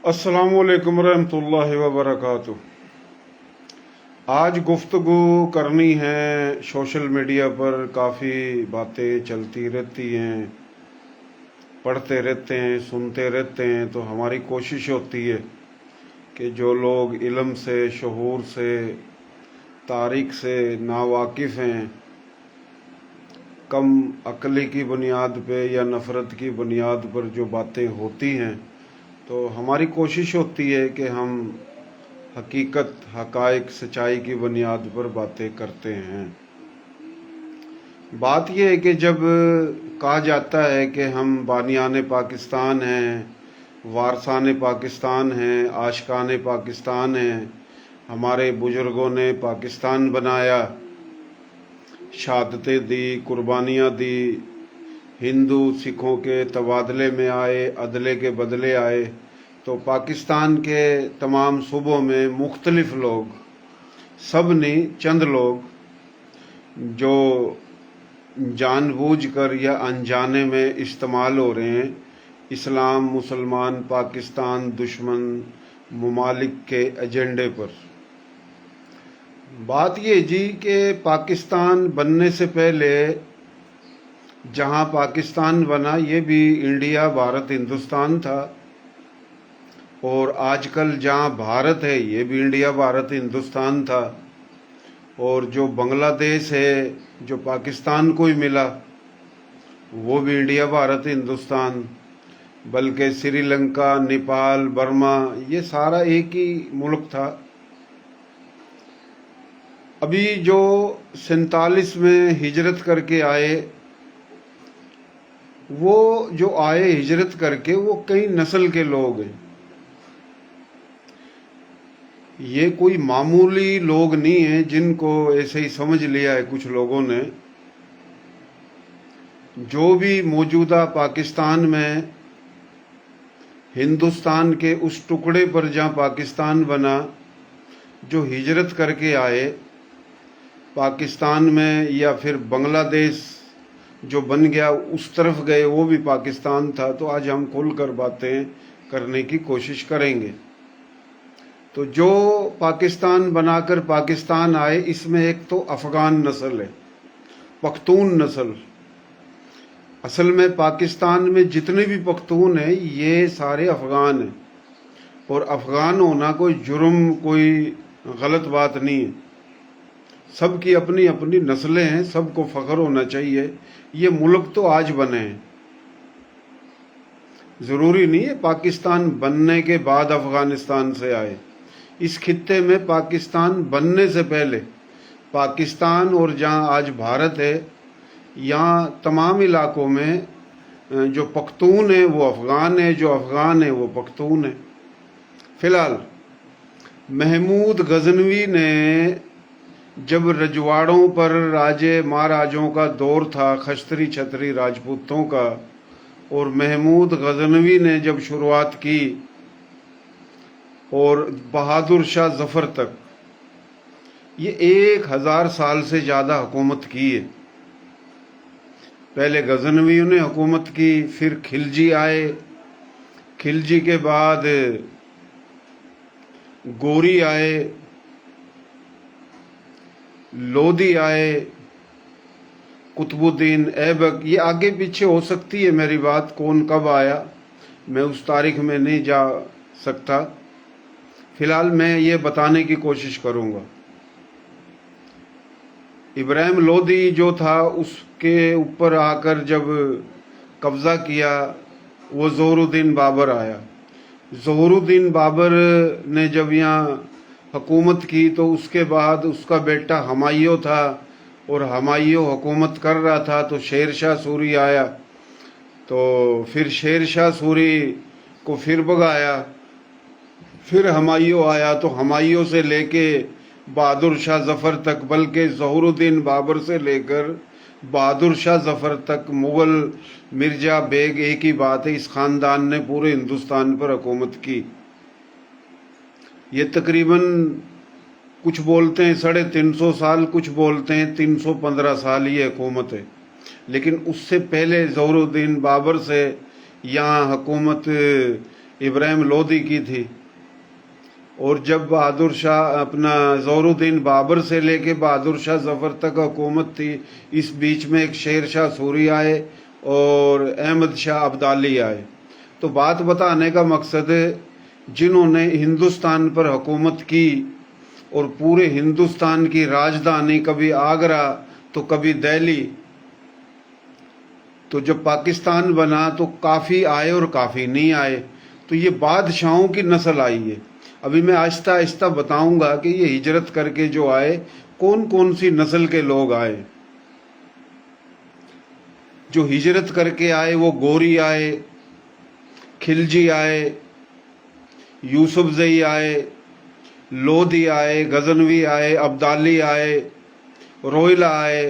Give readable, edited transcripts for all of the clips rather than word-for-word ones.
अस्सलामु अलैकुम रहमतुल्लाहि व बरकातुहू। आज गुफ्तगू करनी है। सोशल मीडिया पर काफ़ी बातें चलती रहती हैं, पढ़ते रहते हैं, सुनते रहते हैं। तो हमारी कोशिश होती है कि जो लोग इल्म से, शऊर से, तारीख से नावाकिफ़ हैं, कम अक्ली की बुनियाद पे या नफ़रत की बुनियाद पर जो बातें होती हैं, तो हमारी कोशिश होती है कि हम हकीकत, हकाइक, सच्चाई की बुनियाद पर बातें करते हैं। बात यह है कि जब कहा जाता है कि हम बानियान पाकिस्तान हैं, वारसान पाकिस्तान हैं, आशिकान पाकिस्तान हैं, हमारे बुज़ुर्गों ने पाकिस्तान बनाया, शहादतें दी, कुर्बानियाँ दी, हिंदू सिखों के तबादले में आए, अदले के बदले आए, तो पाकिस्तान के तमाम सूबों में मुख्तलिफ लोग, सब नहीं चंद लोग, जो जानबूझकर या अनजाने में इस्तेमाल हो रहे हैं इस्लाम, मुसलमान, पाकिस्तान, दुश्मन ममालिक के एजेंडे पर। बात ये जी कि पाकिस्तान बनने से पहले जहाँ पाकिस्तान बना ये भी इंडिया, भारत, हिंदुस्तान था, और आजकल जहाँ भारत है ये भी इंडिया, भारत, हिंदुस्तान था, और जो बांग्लादेश है जो पाकिस्तान को ही मिला वो भी इंडिया, भारत, हिंदुस्तान, बल्कि श्रीलंका, नेपाल, बर्मा ये सारा एक ही मुल्क था। अभी जो 47 में हिजरत करके आए, वो जो आए हिजरत करके वो कई नस्ल के लोग हैं। ये कोई मामूली लोग नहीं हैं जिनको ऐसे ही समझ लिया है कुछ लोगों ने। जो भी मौजूदा पाकिस्तान में, हिंदुस्तान के उस टुकड़े पर जहाँ पाकिस्तान बना, जो हिजरत करके आए पाकिस्तान में, या फिर बांग्लादेश जो बन गया उस तरफ गए, वो भी पाकिस्तान था। तो आज हम खुलकर बातें करने की कोशिश करेंगे। तो जो पाकिस्तान बनाकर पाकिस्तान आए, इसमें एक तो अफ़गान नस्ल है, पख्तून नस्ल। असल में पाकिस्तान में जितने भी पख्तून हैं ये सारे अफ़गान हैं, और अफ़गान होना कोई जुर्म, कोई गलत बात नहीं है। सबकी अपनी अपनी नस्लें हैं, सबको फ़ख्र होना चाहिए। ये मुल्क तो आज बने हैं, ज़रूरी नहीं है पाकिस्तान बनने के बाद अफ़गानिस्तान से आए। इस खित्ते में पाकिस्तान बनने से पहले पाकिस्तान, और जहाँ आज भारत है, यहाँ तमाम इलाकों में जो पख्तून है वो अफ़गान है, जो अफ़गान है वो पख्तून है। फ़िलहाल महमूद गज़नवी ने जब रजवाड़ों पर राजे महाराजों का दौर था, खश्तरी छतरी राजपूतों का, और महमूद गज़नवी ने जब शुरुआत की, और बहादुर शाह ज़फ़र तक, ये 1000 साल से ज़्यादा हुकूमत की है। पहले गज़नवियों ने हुकूमत की, फिर खिलजी आए, खिलजी के बाद गोरी आए, लोधी आए, कुतुबुद्दीन ऐबक, ये आगे पीछे हो सकती है मेरी बात, कौन कब आया मैं उस तारीख में नहीं जा सकता। फ़िलहाल मैं ये बताने की कोशिश करूँगा। इब्राहिम लोधी जो था उसके ऊपर आकर जब कब्ज़ा किया, वो ज़ोहरुद्दीन बाबर आया। ज़ोहरुद्दीन बाबर ने जब यहाँ हुकूमत की, तो उसके बाद उसका बेटा हमायूं था, और हमायूं हुकूमत कर रहा था, तो शेर शाह सूरी आया। तो फिर शेर शाह सूरी को फिर भगाया, फिर हमायूं आया, तो हमायूं से लेके बहादुर शाह ज़फ़र तक, बल्कि ज़ोहरुद्दीन बाबर से लेकर बहादुर शाह ज़फ़र तक, मुग़ल मिर्ज़ा बेग, एक ही बात है, इस ख़ानदान ने पूरे हिंदुस्तान पर हुकूमत की। ये तकरीबन कुछ बोलते हैं 350 साल, कुछ बोलते हैं 315 साल ये हुकूमत है। लेकिन उससे पहले ज़ोहरुद्दीन बाबर से यहाँ हुकूमत इब्राहिम लोदी की थी। और जब बहादुर शाह अपना ज़ौरुद्दीन बाबर से लेके बहादुर शाह ज़फ़र तक हुकूमत थी, इस बीच में एक शेर शाह सूरी आए और अहमद शाह अब्दाली आए। तो बात बताने का मकसद है जिन्होंने हिंदुस्तान पर हुकूमत की और पूरे हिंदुस्तान की राजधानी कभी आगरा तो कभी दिल्ली, तो जब पाकिस्तान बना तो काफ़ी आए और काफ़ी नहीं आए। तो ये बादशाहों की नस्ल आई है। अभी मैं आहिस्ता आहिस्ता बताऊंगा कि ये हिजरत करके जो आए कौन कौन सी नस्ल के लोग आए। जो हिजरत करके आए वो गोरी आए, खिलजी आए, यूसुफजई आए, लोधी आए, गजनवी आए, अब्दाली आए, रोहिला आए।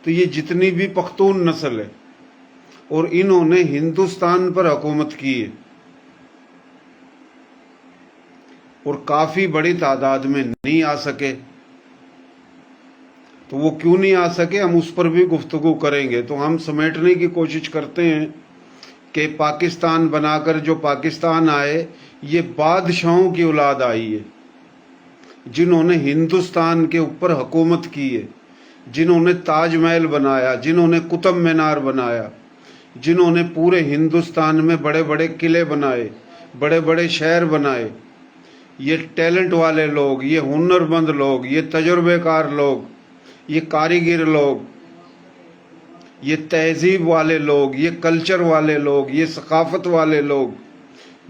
तो ये जितनी भी पख्तून नस्ल है और इन्होंने हिंदुस्तान पर हुकूमत की है और काफ़ी बड़ी तादाद में नहीं आ सके। तो वो क्यों नहीं आ सके, हम उस पर भी गुफ्तगू करेंगे। तो हम समेटने की कोशिश करते हैं कि पाकिस्तान बनाकर जो पाकिस्तान आए ये बादशाहों की औलाद आई है, जिन्होंने हिंदुस्तान के ऊपर हुकूमत की है, जिन्होंने ताजमहल बनाया, जिन्होंने कुतुब मीनार बनाया, जिन्होंने पूरे हिंदुस्तान में बड़े बड़े किले बनाए, बड़े बड़े शहर बनाए। ये टैलेंट वाले लोग, ये हुनरमंद लोग, ये तजुर्बेकार लोग, ये कारीगर लोग, ये तहजीब वाले लोग, ये कल्चर वाले लोग, ये सकाफत वाले लोग,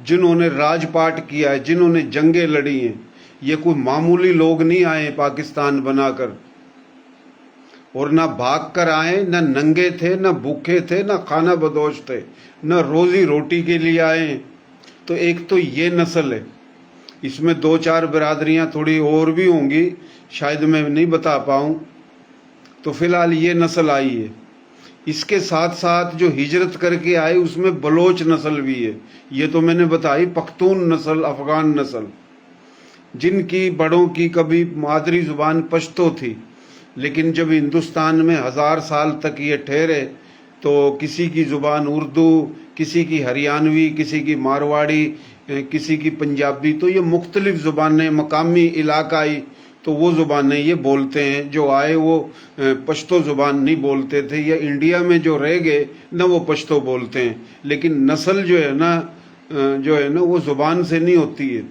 जिन्होंने राजपाट किया है, जिन्होंने जंगें लड़ी हैं, ये कोई मामूली लोग नहीं आए पाकिस्तान बनाकर। और ना भाग कर आए, ना नंगे थे, ना भूखे थे, ना खाना बदोश थे, ना रोजी रोटी के लिए आए। तो एक तो ये नस्ल है, इसमें दो चार बिरादरियां थोड़ी और भी होंगी, शायद मैं नहीं बता पाऊं। तो फिलहाल ये नस्ल आई है। इसके साथ साथ जो हिजरत करके आए उसमें बलोच नस्ल भी है। ये तो मैंने बताई पख्तून नस्ल, अफगान नस्ल, जिनकी बड़ों की कभी मादरी ज़ुबान पश्तो थी, लेकिन जब हिंदुस्तान में 1000 साल तक ये ठहरे तो किसी की ज़ुबान उर्दू, किसी की हरियाणवी, किसी की मारवाड़ी, किसी की पंजाबी, तो ये मुख्तलिफ ज़ुबानें, मकामी इलाकाई, तो वो ज़ुबानें ये बोलते हैं। जो आए वो पश्तो ज़ुबान नहीं बोलते थे, या इंडिया में जो रह गए ना वो पश्तो बोलते हैं। लेकिन नस्ल जो है ना वो ज़ुबान से नहीं होती है,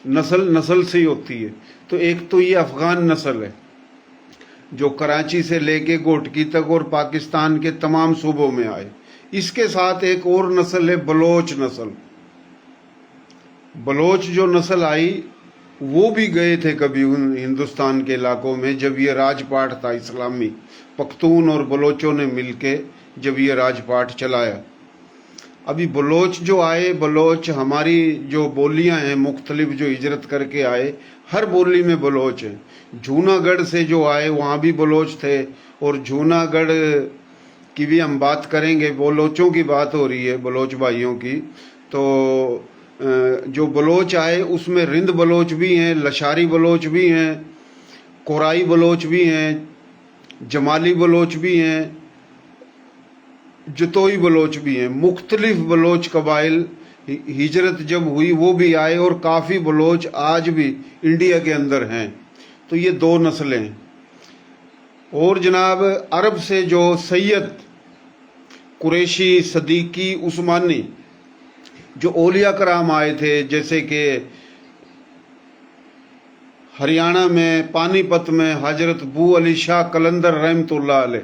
नस्ल से ही होती है। तो एक तो ये अफ़गान नस्ल है जो कराची से लेके गोटकी तक और पाकिस्तान के तमाम सूबों में आए। इसके साथ एक और नस्ल है बलोच नस्ल। बलोच जो नस्ल आई वो भी गए थे कभी उन हिंदुस्तान के इलाकों में जब ये राजपाट था इस्लामी, पख्तून और बलोचों ने मिलके जब ये राजपाट चलाया। अभी बलोच जो आए, बलोच हमारी जो बोलियां हैं मुख्तलिफ जो हिजरत करके आए, हर बोली में बलोच हैं। जूनागढ़ से जो आए वहाँ भी बलोच थे, और जूनागढ़ की भी हम बात करेंगे, बलोचों की बात हो रही है, बलोच भाइयों की। तो जो बलोच आए उसमें रिंद बलोच भी हैं, लशारी बलोच भी हैं, कोराई बलोच भी हैं, जमाली बलोच भी हैं, जतोई बलोच भी हैं। मुख्तलिफ बलोच कबाइल हिजरत जब हुई वो भी आए, और काफ़ी बलोच आज भी इंडिया के अंदर हैं। तो ये दो नस्लें हैं। और जनाब अरब से जो सैयद, कुरैशी, सदीकी, उस्मानी जो औलिया कराम आए थे, जैसे कि हरियाणा में पानीपत में हजरत बू अली शाह कलंदर रहमतुल्लाह अलैह,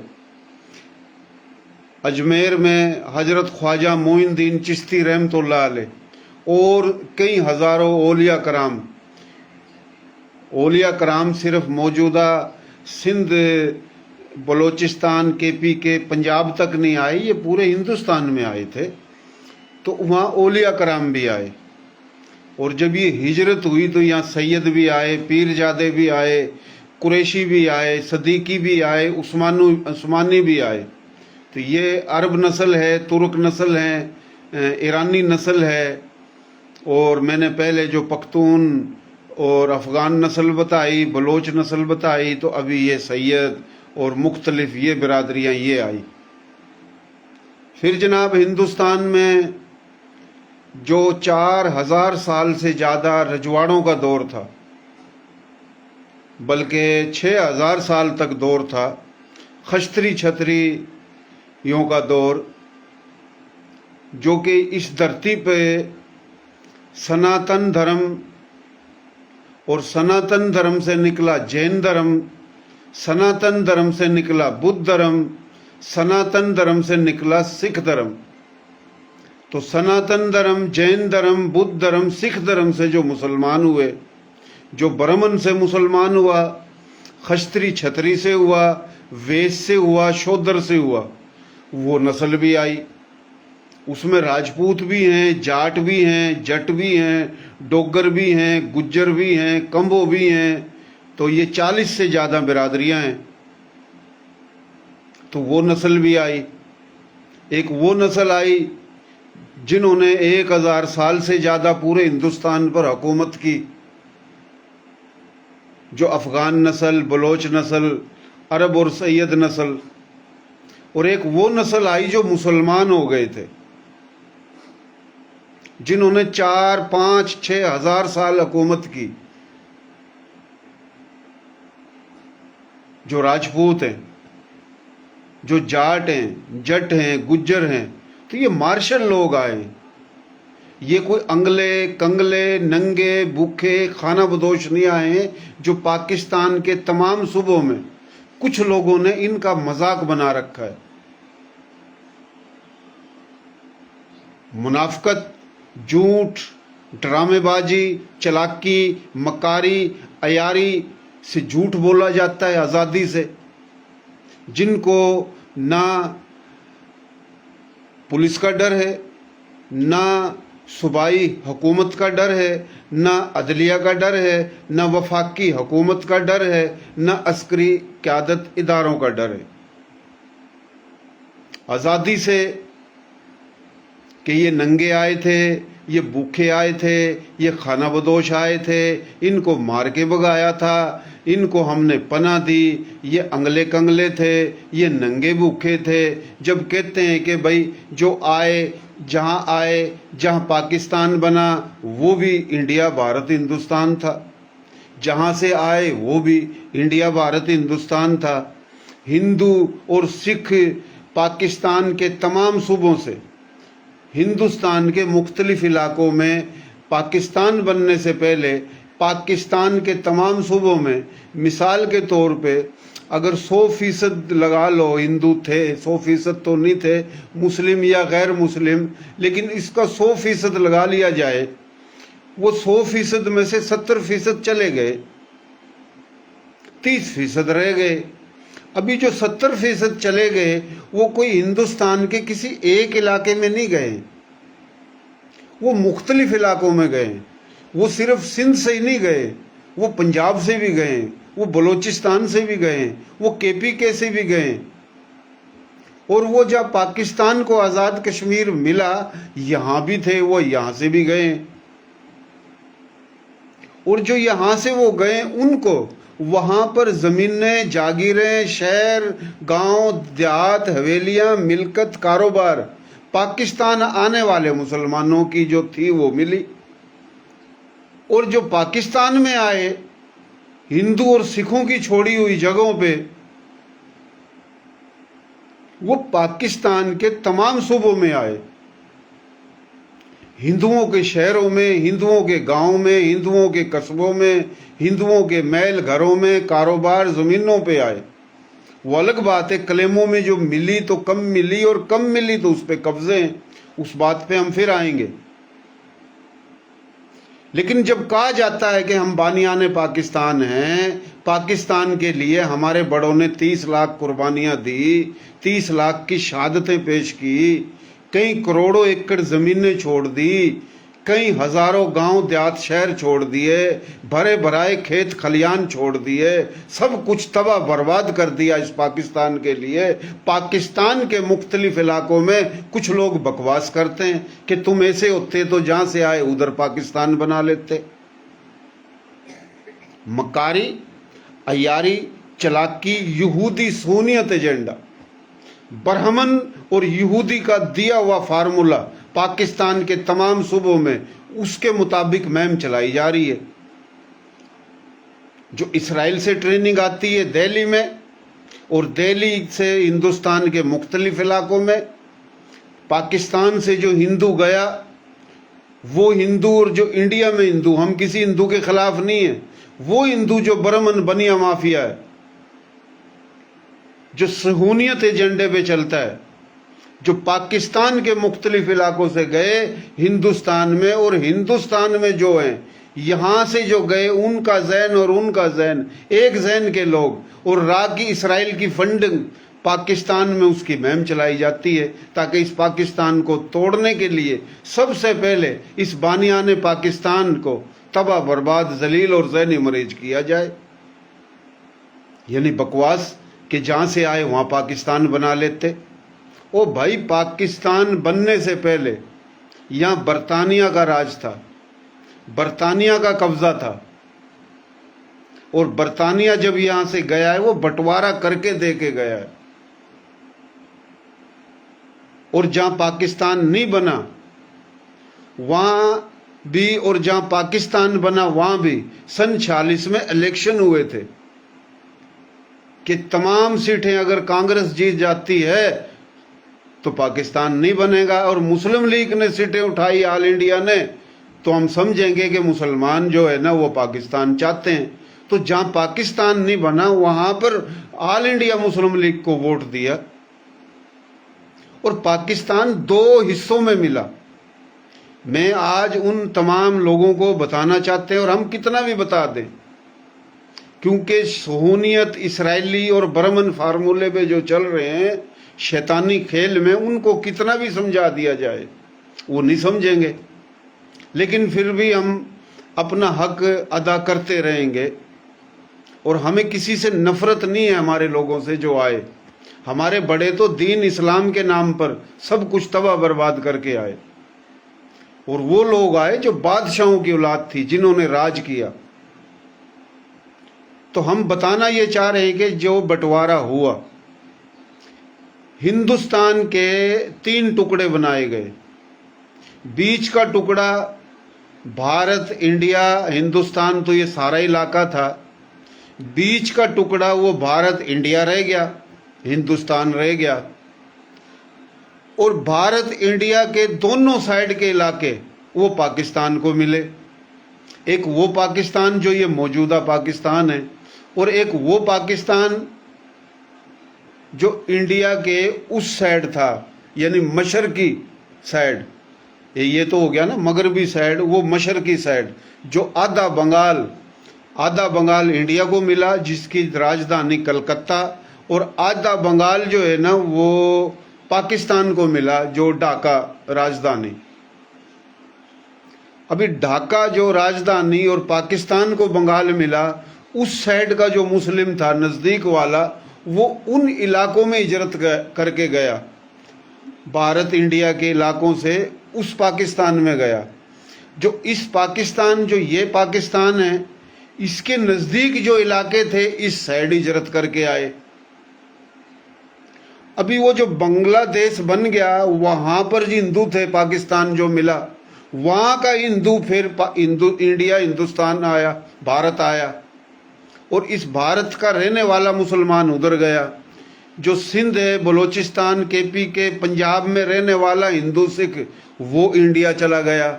अजमेर में हजरत ख्वाजा मोइनुद्दीन चिश्ती रहमतुल्लाह अलैह, और कई हज़ारों औलिया कराम। औलिया कराम सिर्फ मौजूदा सिंध, बलोचिस्तान, केपी के पंजाब तक नहीं आए, ये पूरे हिंदुस्तान में आए थे। तो वहाँ औलिया कराम भी आए। और जब ये हिजरत हुई तो यहाँ सैयद भी आए, पीरजादे भी आए, कुरैशी भी आए, सदीकी भी आए, उस्मानी भी आए। तो ये अरब नस्ल है, तुर्क नस्ल है, ईरानी नस्ल है। और मैंने पहले जो पख्तून और अफ़गान नस्ल बताई, बलोच नस्ल बताई, तो अभी ये सैयद और मुख्तलिफ ये बिरादरियाँ ये आई। फिर जनाब हिंदुस्तान में जो 4000 साल से ज़्यादा रजवाड़ों का दौर था, बल्कि 6000 साल तक दौर था, खश्तरी छतरियों का दौर, जो कि इस धरती पे सनातन धर्म और सनातन धर्म से निकला जैन धर्म, सनातन धर्म से निकला बुद्ध धर्म, सनातन धर्म से निकला सिख धर्म। तो सनातन धर्म, जैन धर्म, बुद्ध धर्म, सिख धर्म से जो मुसलमान हुए, जो ब्राह्मण से मुसलमान हुआ, खश्तरी छतरी से हुआ, वैश्य से हुआ, शूद्र से हुआ, वो नस्ल भी आई। उसमें राजपूत भी हैं, जाट भी हैं, जट भी हैं, डोगर भी हैं, गुज्जर भी हैं, कंबो भी हैं। तो ये 40 से ज़्यादा बिरादरियां हैं। तो वो नस्ल भी आई। एक वो नस्ल आई जिन्होंने 1000 साल से ज़्यादा पूरे हिंदुस्तान पर हुकूमत की, जो अफ़गान नस्ल, बलोच नस्ल, अरब और सैयद नस्ल। और एक वो नस्ल आई जो मुसलमान हो गए थे, जिन्होंने 4, 5, 6 हजार साल हुकूमत की, जो राजपूत हैं, जो जाट हैं, जट हैं, गुज्जर हैं। तो ये मार्शल लोग आए। ये कोई अंगले कंगले नंगे भूखे खाना बदोश नहीं आए, जो पाकिस्तान के तमाम सूबों में कुछ लोगों ने इनका मजाक बना रखा है। मुनाफकत, झूठ, ड्रामेबाजी, चालाकी, मकारी, अयारी से झूठ बोला जाता है आज़ादी से, जिनको ना पुलिस का डर है, ना सूबाई हुकूमत का डर है, ना अदलिया का डर है, ना वफाकी हुकूमत का डर है, ना अस्करी क़यादत इदारों का डर है। आज़ादी से कि ये नंगे आए थे, ये भूखे आए थे, ये खाना बदोश आए थे, इनको मार के भगाया था, इनको हमने पनाह दी, ये अंगले कंगले थे, ये नंगे भूखे थे। जब कहते हैं कि भाई जो आए, जहाँ पाकिस्तान बना वो भी इंडिया भारत हिंदुस्तान था, जहाँ से आए वो भी इंडिया भारत हिंदुस्तान था। हिंदू और सिख पाकिस्तान के तमाम सूबों से हिंदुस्तान के मुख्तलिफ इलाकों में पाकिस्तान बनने से पहले पाकिस्तान के तमाम सूबों में, मिसाल के तौर पे अगर 100% लगा लो हिंदू थे, 100% तो नहीं थे, मुस्लिम या गैर मुस्लिम, लेकिन इसका 100% लगा लिया जाए, वो 100% में से 70% चले गए, 30% रह गए। अभी जो 70% चले गए वो कोई हिंदुस्तान के किसी एक इलाके में नहीं गए, वो मुख्तलिफ इलाकों में गए। वो सिर्फ सिंध से ही नहीं गए, वो पंजाब से भी गए, वो बलोचिस्तान से भी गए, वो KPK से भी गए। और वो जब पाकिस्तान को आज़ाद कश्मीर मिला यहाँ भी थे, वो यहाँ से भी गए। और जो यहाँ से वो गए उनको वहाँ पर ज़मीनें, जागीरें, शहर, गांव, देहात, हवेलियाँ, मिलकत, कारोबार पाकिस्तान आने वाले मुसलमानों की जो थी वो मिली। और जो पाकिस्तान में आए हिंदू और सिखों की छोड़ी हुई जगहों पे, वो पाकिस्तान के तमाम सूबों में आए, हिंदुओं के शहरों में, हिंदुओं के गांवों में, हिंदुओं के कस्बों में, हिंदुओं के महल घरों में, कारोबार ज़मीनों पे आए। वो अलग बात है कलेमों में जो मिली तो कम मिली और कम मिली तो उस पे कब्जे हैं, उस बात पे हम फिर आएंगे। लेकिन जब कहा जाता है कि हम बानियाने पाकिस्तान हैं, पाकिस्तान के लिए हमारे बड़ों ने 30 लाख कुर्बानियां दी, 30 लाख की शहादतें पेश की, कई करोड़ों एकड़ ज़मीनें छोड़ दी, कई हज़ारों गांव देहात शहर छोड़ दिए, भरे भराए खेत खलियान छोड़ दिए, सब कुछ तबाह बर्बाद कर दिया इस पाकिस्तान के लिए। पाकिस्तान के मुख्तलिफ इलाकों में कुछ लोग बकवास करते हैं कि तुम ऐसे होते तो जहाँ से आए उधर पाकिस्तान बना लेते। मकारी, अयारी, चालाकी, यहूदी सूनियत एजेंडा, ब्राह्मण और यहूदी का दिया हुआ फार्मूला پاکستان کے تمام صوبوں میں اس کے مطابق مہم چلائی جا رہی ہے. جو اسرائیل سے ٹریننگ آتی ہے دہلی میں، اور دہلی سے ہندوستان کے مختلف علاقوں میں، پاکستان سے جو ہندو گیا وہ ہندو، اور جو انڈیا میں ہندو، ہم کسی ہندو کے خلاف نہیں ہیں، وہ ہندو جو برمن بنیا مافیا ہے، جو صہیونیت ایجنڈے پہ چلتا ہے، جو پاکستان کے مختلف علاقوں سے گئے ہندوستان میں، اور ہندوستان میں جو ہیں یہاں سے جو گئے ان کا ذہن اور ان کا ذہن ایک ذہن کے لوگ، اور کی اسرائیل کی فنڈنگ پاکستان میں اس کی مہم چلائی جاتی ہے تاکہ اس پاکستان کو توڑنے کے لیے سب سے پہلے اس بانیان پاکستان کو تباہ برباد، ذلیل اور ذہنی مریض کیا جائے. یعنی بکواس کہ جہاں سے آئے وہاں پاکستان بنا لیتے. او بھائی، پاکستان بننے سے پہلے یہاں برطانیہ کا راج تھا، برطانیہ کا قبضہ تھا، اور برطانیہ جب یہاں سے گیا ہے وہ بٹوارا کر کے دے کے گیا ہے. اور جہاں پاکستان نہیں بنا وہاں بھی، اور جہاں پاکستان بنا وہاں بھی سن 46 میں الیکشن ہوئے تھے کہ تمام سیٹیں اگر کانگریس جیت جاتی ہے تو پاکستان نہیں بنے گا، اور مسلم لیگ نے سیٹیں اٹھائی آل انڈیا نے، تو ہم سمجھیں گے کہ مسلمان جو ہے نا وہ پاکستان چاہتے ہیں. تو جہاں پاکستان نہیں بنا وہاں پر آل انڈیا مسلم لیگ کو ووٹ دیا، اور پاکستان 2 حصوں میں ملا. میں آج ان تمام لوگوں کو بتانا چاہتے ہیں، اور ہم کتنا بھی بتا دیں، کیونکہ صہیونیت اسرائیلی اور برمن فارمولے پہ جو چل رہے ہیں شیطانی کھیل میں، ان کو کتنا بھی سمجھا دیا جائے وہ نہیں سمجھیں گے. لیکن پھر بھی ہم اپنا حق ادا کرتے رہیں گے، اور ہمیں کسی سے نفرت نہیں ہے ہمارے لوگوں سے جو آئے. ہمارے بڑے تو دین اسلام کے نام پر سب کچھ تباہ برباد کر کے آئے، اور وہ لوگ آئے جو بادشاہوں کی اولاد تھی جنہوں نے راج کیا. تو ہم بتانا یہ چاہ رہے ہیں کہ جو بٹوارا ہوا، ہندوستان کے 3 ٹکڑے بنائے گئے. بیچ کا ٹکڑا بھارت، انڈیا، ہندوستان تو یہ سارا علاقہ تھا. بیچ کا ٹکڑا وہ بھارت انڈیا رہ گیا، ہندوستان رہ گیا. اور بھارت انڈیا کے دونوں سائڈ کے علاقے وہ پاکستان کو ملے. ایک وہ پاکستان جو یہ موجودہ پاکستان ہے، اور ایک وہ پاکستان جو انڈیا کے اس سائڈ تھا، یعنی مشرقی سائڈ. یہ تو ہو گیا نا مغربی سائڈ، وہ مشرقی سائڈ جو آدھا بنگال انڈیا کو ملا جس کی راجدھانی کلکتہ، اور آدھا بنگال جو ہے نا وہ پاکستان کو ملا جو ڈھاکہ راجدھانی. ابھی ڈھاکہ جو راجدھانی اور پاکستان کو بنگال ملا، اس سائڈ کا جو مسلم تھا نزدیک والا وہ ان علاقوں میں ہجرت کر کے گیا، بھارت انڈیا کے علاقوں سے اس پاکستان میں گیا. جو اس پاکستان، جو یہ پاکستان ہے، اس کے نزدیک جو علاقے تھے اس سائڈ ہجرت کر کے آئے. ابھی وہ جو بنگلہ دیش بن گیا وہاں پر جو ہندو تھے، پاکستان جو ملا وہاں کا ہندو پھر انڈیا، ہندوستان آیا، بھارت آیا، اور اس بھارت کا رہنے والا مسلمان ادھر گیا. جو سندھ ہے، بلوچستان، کے پی کے، پنجاب میں رہنے والا ہندو سکھ وہ انڈیا چلا گیا،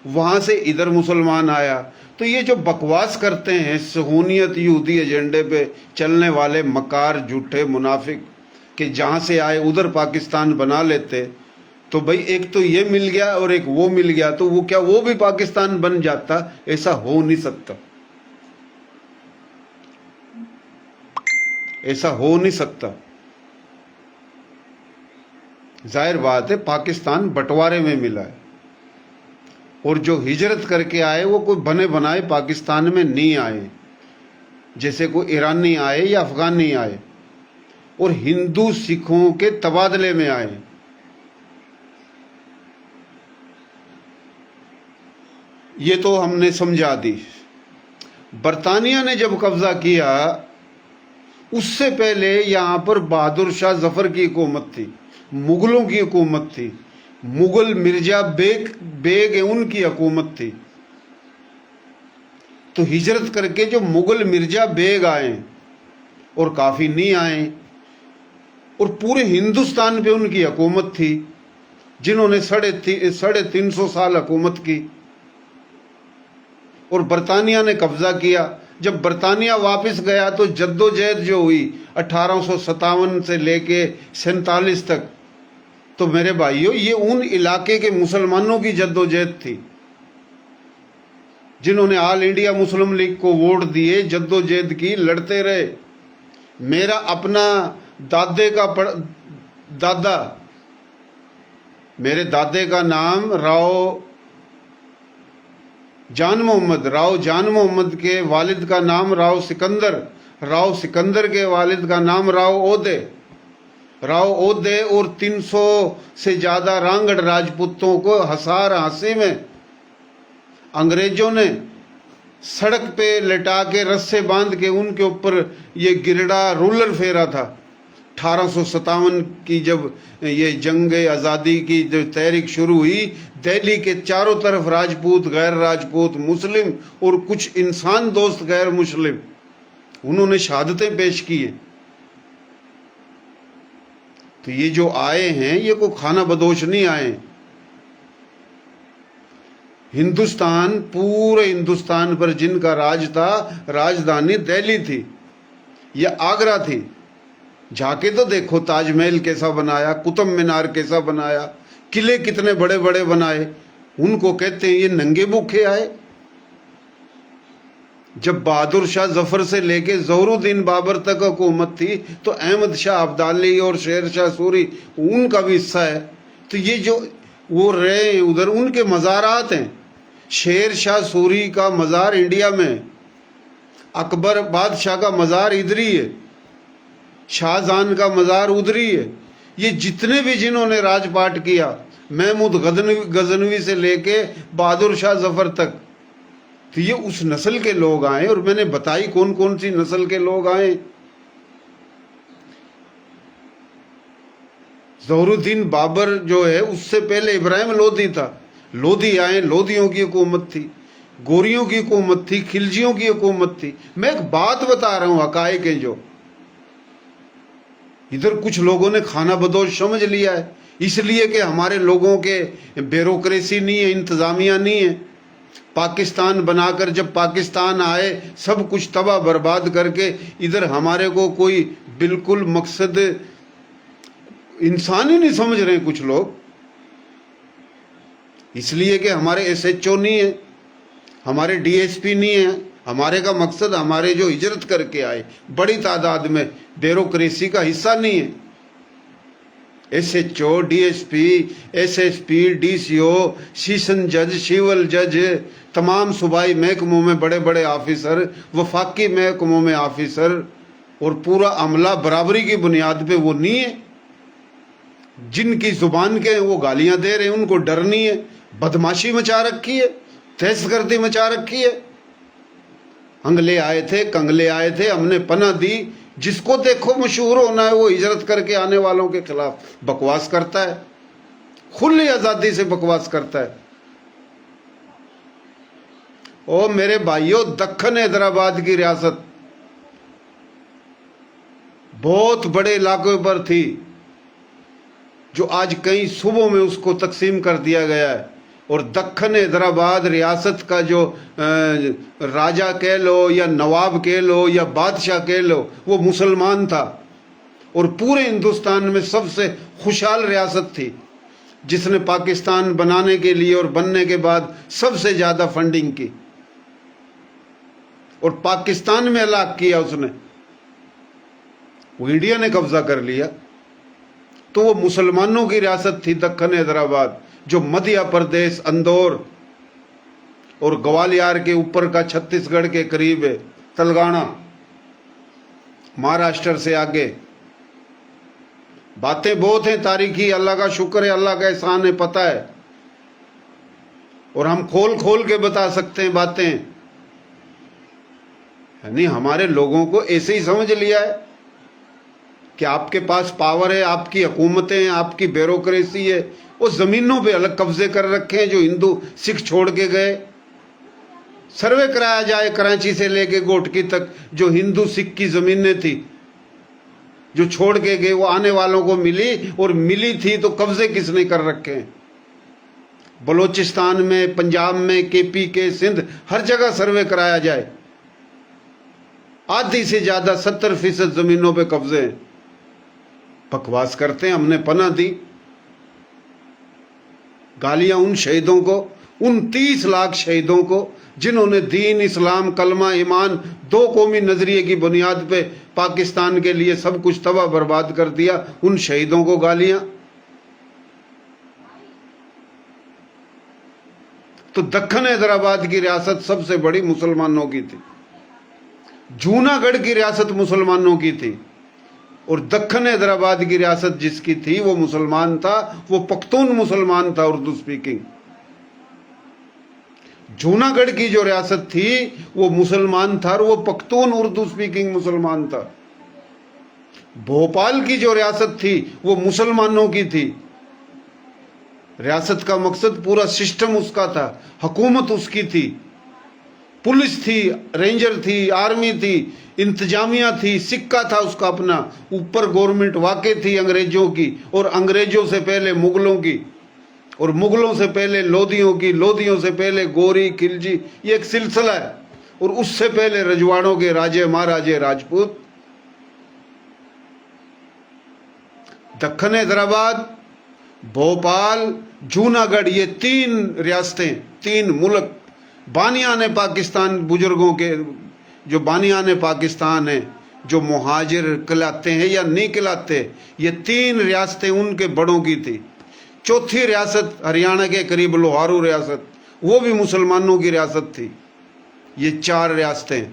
وہاں سے ادھر مسلمان آیا. تو یہ جو بکواس کرتے ہیں صہیونیت یہودی ایجنڈے پہ چلنے والے مکار جھوٹے منافق کہ جہاں سے آئے ادھر پاکستان بنا لیتے، تو بھائی ایک تو یہ مل گیا اور ایک وہ مل گیا، تو وہ کیا وہ بھی پاکستان بن جاتا؟ ایسا ہو نہیں سکتا، ایسا ہو نہیں سکتا. ظاہر بات ہے پاکستان بٹوارے میں ملا ہے، اور جو ہجرت کر کے آئے وہ کوئی بنے بنائے پاکستان میں نہیں آئے، جیسے کوئی ایرانی آئے یا افغانی آئے، اور ہندو سکھوں کے تبادلے میں آئے. یہ تو ہم نے سمجھا دی. برطانیہ نے جب قبضہ کیا اس سے پہلے یہاں پر بہادر شاہ ظفر کی حکومت تھی، مغلوں کی حکومت تھی. मुगल मिर्जा बेग उनकी हुकूमत थी। तो हिजरत करके जो मुगल मिर्जा बेग आए और काफ़ी नहीं आए, और पूरे हिंदुस्तान पे उनकी हुकूमत थी, जिन्होंने 350 साल हुकूमत की, और बरतानिया ने कब्जा किया। जब बरतानिया वापस गया तो जद्दोजहद जो हुई 1857 से लेके 47 तक, तो मेरे भाइयों ये उन इलाके के मुसलमानों की जद्दोजहद थी, जिन्होंने ऑल इंडिया मुस्लिम लीग को वोट दिए, जद्दोजहद की, लड़ते रहे। मेरा अपना मेरे दादे का नाम राव जान मोहम्मद के वालिद का नाम राव सिकंदर के वालिद का नाम राव ओदे, और 300 से ज्यादा रांगड़ राजपूतों को हसार हांसी में अंग्रेजों ने सड़क पे लिटा के रस्से बांध के उनके ऊपर ये गिरडा रूलर फेरा था। 1857 की जब ये जंग आज़ादी की जब तहरीक शुरू हुई, दिल्ली के चारों तरफ राजपूत, गैर राजपूत, मुस्लिम और कुछ इंसान दोस्त गैर मुस्लिम, उन्होंने शहादतें पेश की हैं। तो ये जो आए हैं ये कोई खाना बदोश नहीं आए। हिंदुस्तान, पूरे हिंदुस्तान पर जिनका राज था, राजधानी दिल्ली थी या आगरा थी। जाके तो देखो ताजमहल कैसा बनाया, कुतुब मीनार कैसा बनाया, किले कितने बड़े बड़े बनाए। उनको कहते हैं ये नंगे भूखे आए। जब बहादुर शाह जफर से लेके ज़हुरुद्दीन बाबर तक हुकूमत थी, तो अहमद शाह अब्दाली और शेर शाह सूरी उनका भी हिस्सा है। तो ये जो वो रहे उधर, उनके मज़ारात हैं। शेर शाह सूरी का मज़ार इंडिया में, अकबर बादशाह का मज़ार इधर ही है, शाहजहां का मज़ार उधर ही है। ये जितने भी जिन्होंने राजपाट किया, महमूद गजनवी से लेके बहादुर शाह जफर तक, तो ये उस नस्ल के लोग आए। और मैंने बताई कौन कौन सी नस्ल के लोग आए। ज़हुरुद्दीन बाबर जो है, उससे पहले इब्राहिम लोधी था। लोधी आए, लोधियों की हुकूमत थी, गोरियों की हुकूमत थी, खिलजियों की हुकूमत थी। मैं एक बात बता रहा हूं, हकायक है। जो इधर कुछ लोगों ने खाना बदोश समझ लिया है, इसलिए कि हमारे लोगों के ब्यूरोक्रेसी नहीं है, इंतजामिया नहीं है। पाकिस्तान बनाकर जब पाकिस्तान आए, सब कुछ तबाह बर्बाद करके, इधर हमारे को कोई बिल्कुल मकसद इंसान ही नहीं समझ रहे कुछ लोग। इसलिए कि हमारे SHO नहीं है, हमारे DSP नहीं है। हमारे का मकसद, हमारे जो हिजरत करके आए बड़ी तादाद में, ब्यूरोक्रेसी का हिस्सा नहीं है। SHO, DSP, SSP, DCO, session जज, सिविल जज, तमाम सूबाई महकमों में बड़े बड़े ऑफिसर, वफाकी महकमों में ऑफिसर, और पूरा अमला बराबरी की बुनियाद पे वो नहीं है। जिनकी जुबान के वो गालियां दे रहे हैं, उनको डर नहीं है। बदमाशी मचा रखी है, दहशतगर्दी मचा रखी है। अंगले आए थे, कंगले आए थे, हमने पनाह दी। जिसको देखो मशहूर होना है, वो हिजरत करके आने वालों के खिलाफ बकवास करता है, खुली आजादी से बकवास करता है। ओ मेरे भाइयों, दक्खन हैदराबाद की रियासत बहुत बड़े इलाकों पर थी, जो आज कई सूबों में उसको तकसीम कर दिया गया है। और दक्खन हैदराबाद रियासत का जो राजा कह लो या नवाब कह लो या बादशाह कह लो, वो मुसलमान था। और पूरे हिंदुस्तान में सबसे खुशहाल रियासत थी, जिसने पाकिस्तान बनाने के लिए और बनने के बाद सबसे ज़्यादा फंडिंग की, और पाकिस्तान में हलाक किया उसने। वो इंडिया ने कब्जा कर लिया। तो वो मुसलमानों की रियासत थी दक्खन हैदराबाद, जो मध्य प्रदेश, इंदौर और ग्वालियर के ऊपर का छत्तीसगढ़ के करीब है, तेलंगाना, महाराष्ट्र से आगे। बातें बहुत हैं तारीखी, अल्लाह का शुक्र है, अल्लाह का एहसान है, पता है, और हम खोल खोल के बता सकते हैं बातें। यानी हमारे लोगों को ऐसे ही समझ लिया है कि आपके पास पावर है, आपकी हुकूमतें हैं, आपकी ब्यूरोक्रेसी है, وہ زمینوں پہ الگ قبضے کر رکھے ہیں جو ہندو سکھ چھوڑ کے گئے. سروے کرایا جائے کراچی سے لے کے گوٹکی تک جو ہندو سکھ کی زمینیں تھی جو چھوڑ کے گئے وہ آنے والوں کو ملی, اور ملی تھی تو قبضے کس نے کر رکھے ہیں. بلوچستان میں, پنجاب میں, کے پی کے, سندھ, ہر جگہ سروے کرایا جائے. آدھی سے زیادہ 70% زمینوں پہ قبضے ہیں. بکواس کرتے ہیں. ہم نے پناہ دی. گالیاں ان شہیدوں کو, ان 30 لاکھ شہیدوں کو جنہوں نے دین, اسلام, کلمہ, ایمان, 2 قومی نظریے کی بنیاد پہ پاکستان کے لیے سب کچھ تباہ برباد کر دیا. ان شہیدوں کو گالیاں. تو دکن حیدرآباد کی ریاست سب سے بڑی مسلمانوں کی تھی. جوناگڑھ کی ریاست مسلمانوں کی تھی, اور دکن حیدرآباد کی ریاست جس کی تھی وہ مسلمان تھا, وہ پختون مسلمان تھا, اردو سپیکنگ. جوناگڑھ کی جو ریاست تھی وہ مسلمان تھا اور وہ پختون اردو سپیکنگ مسلمان تھا. بھوپال کی جو ریاست تھی وہ مسلمانوں کی تھی. ریاست کا مقصد پورا سسٹم اس کا تھا, حکومت اس کی تھی, پولیس تھی, رینجر تھی, آرمی تھی, انتظامیہ تھی, سکہ تھا اس کا اپنا, اوپر گورنمنٹ واقع تھی انگریزوں کی, اور انگریزوں سے پہلے مغلوں کی, اور مغلوں سے پہلے لودھیوں کی, لودھیوں سے پہلے گوری, خلجی, یہ ایک سلسلہ ہے, اور اس سے پہلے رجواڑوں کے راجے مہاراجے راجپوت. دکن حیدرآباد, بھوپال, جوناگڑھ, یہ 3 ریاستیں, 3 ملک بانیان پاکستان, بزرگوں کے جو بانیان پاکستان ہیں, جو مہاجر کہلاتے ہیں یا نہیں کہلاتے, یہ 3 ریاستیں ان کے بڑوں کی تھی. چوتھی ریاست ہریانہ کے قریب لوہارو ریاست, وہ بھی مسلمانوں کی ریاست تھی. یہ 4 ریاستیں.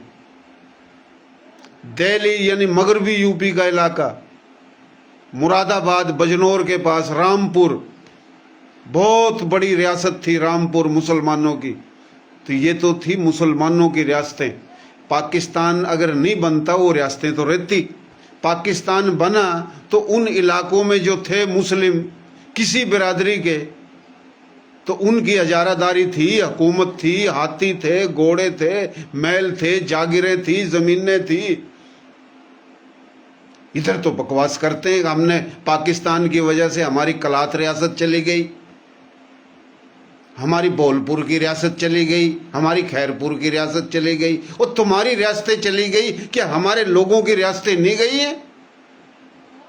دہلی یعنی مغربی یو پی کا علاقہ, مراد آباد بجنور کے پاس رامپور, بہت بڑی ریاست تھی رامپور مسلمانوں کی. تو یہ تو تھی مسلمانوں کی ریاستیں. پاکستان اگر نہیں بنتا وہ ریاستیں تو رہتی. پاکستان بنا تو ان علاقوں میں جو تھے مسلم کسی برادری کے, تو ان کی اجارہ داری تھی, حکومت تھی, ہاتھی تھے, گھوڑے تھے, محل تھے, جاگیریں تھی, زمینیں تھی. ادھر تو بکواس کرتے ہیں. ہم نے پاکستان کی وجہ سے ہماری کلات ریاست چلی گئی, ہماری بھولپور کی ریاست چلی گئی, ہماری خیرپور کی ریاست چلی گئی, اور تمہاری ریاستیں چلی گئی. کیا ہمارے لوگوں کی ریاستیں نہیں گئی ہیں؟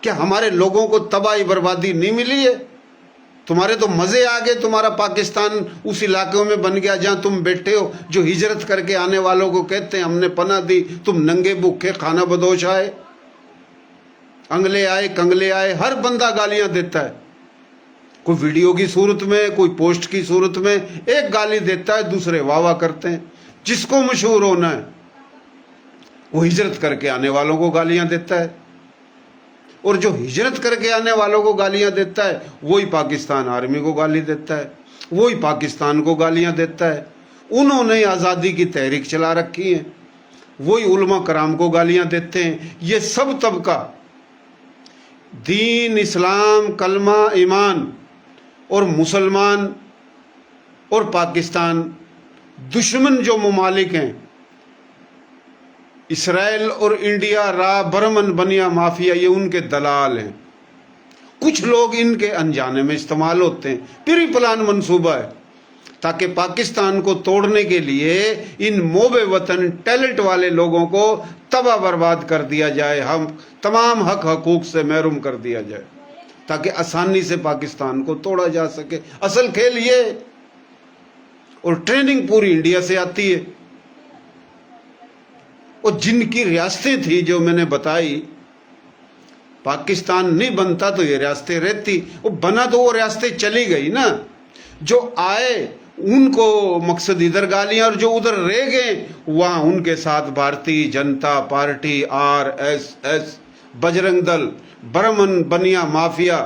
کیا ہمارے لوگوں کو تباہی بربادی نہیں ملی ہے؟ تمہارے تو مزے آ گئے. تمہارا پاکستان اس علاقوں میں بن گیا جہاں تم بیٹھے ہو. جو ہجرت کر کے آنے والوں کو کہتے ہیں ہم نے پناہ دی, تم ننگے بھوکے کھانا بدوش آئے, انگلے آئے, کنگلے آئے, ہر بندہ گالیاں دیتا ہے. کوئی ویڈیو کی صورت میں, کوئی پوسٹ کی صورت میں, ایک گالی دیتا ہے, دوسرے واہ واہ کرتے ہیں. جس کو مشہور ہونا ہے وہ ہجرت کر کے آنے والوں کو گالیاں دیتا ہے, اور جو ہجرت کر کے آنے والوں کو گالیاں دیتا ہے وہی پاکستان آرمی کو گالی دیتا ہے, وہی پاکستان کو گالیاں دیتا ہے. انہوں نے آزادی کی تحریک چلا رکھی ہے, وہی علماء کرام کو گالیاں دیتے ہیں. یہ سب طبقہ دین, اسلام, کلمہ, ایمان اور مسلمان اور پاکستان, دشمن جو ممالک ہیں اسرائیل اور انڈیا, را برمن بنیا مافیا, یہ ان کے دلال ہیں. کچھ لوگ ان کے انجانے میں استعمال ہوتے ہیں. پری پلان منصوبہ ہے تاکہ پاکستان کو توڑنے کے لیے ان موب وطن ٹیلنٹ والے لوگوں کو تباہ برباد کر دیا جائے, ہم تمام حق حقوق سے محروم کر دیا جائے تاکہ آسانی سے پاکستان کو توڑا جا سکے. اصل کھیل یہ, اور ٹریننگ پوری انڈیا سے آتی ہے. اور جن کی ریاستیں تھیں جو میں نے بتائی, پاکستان نہیں بنتا تو یہ ریاستیں رہتی. وہ بنا تو وہ ریاستیں چلی گئی نا. جو آئے ان کو مقصد ادھر گالیاں, اور جو ادھر رہ گئے وہاں ان کے ساتھ بھارتی جنتا پارٹی, RSS, بجرنگ دل, برمن بنیا مافیا,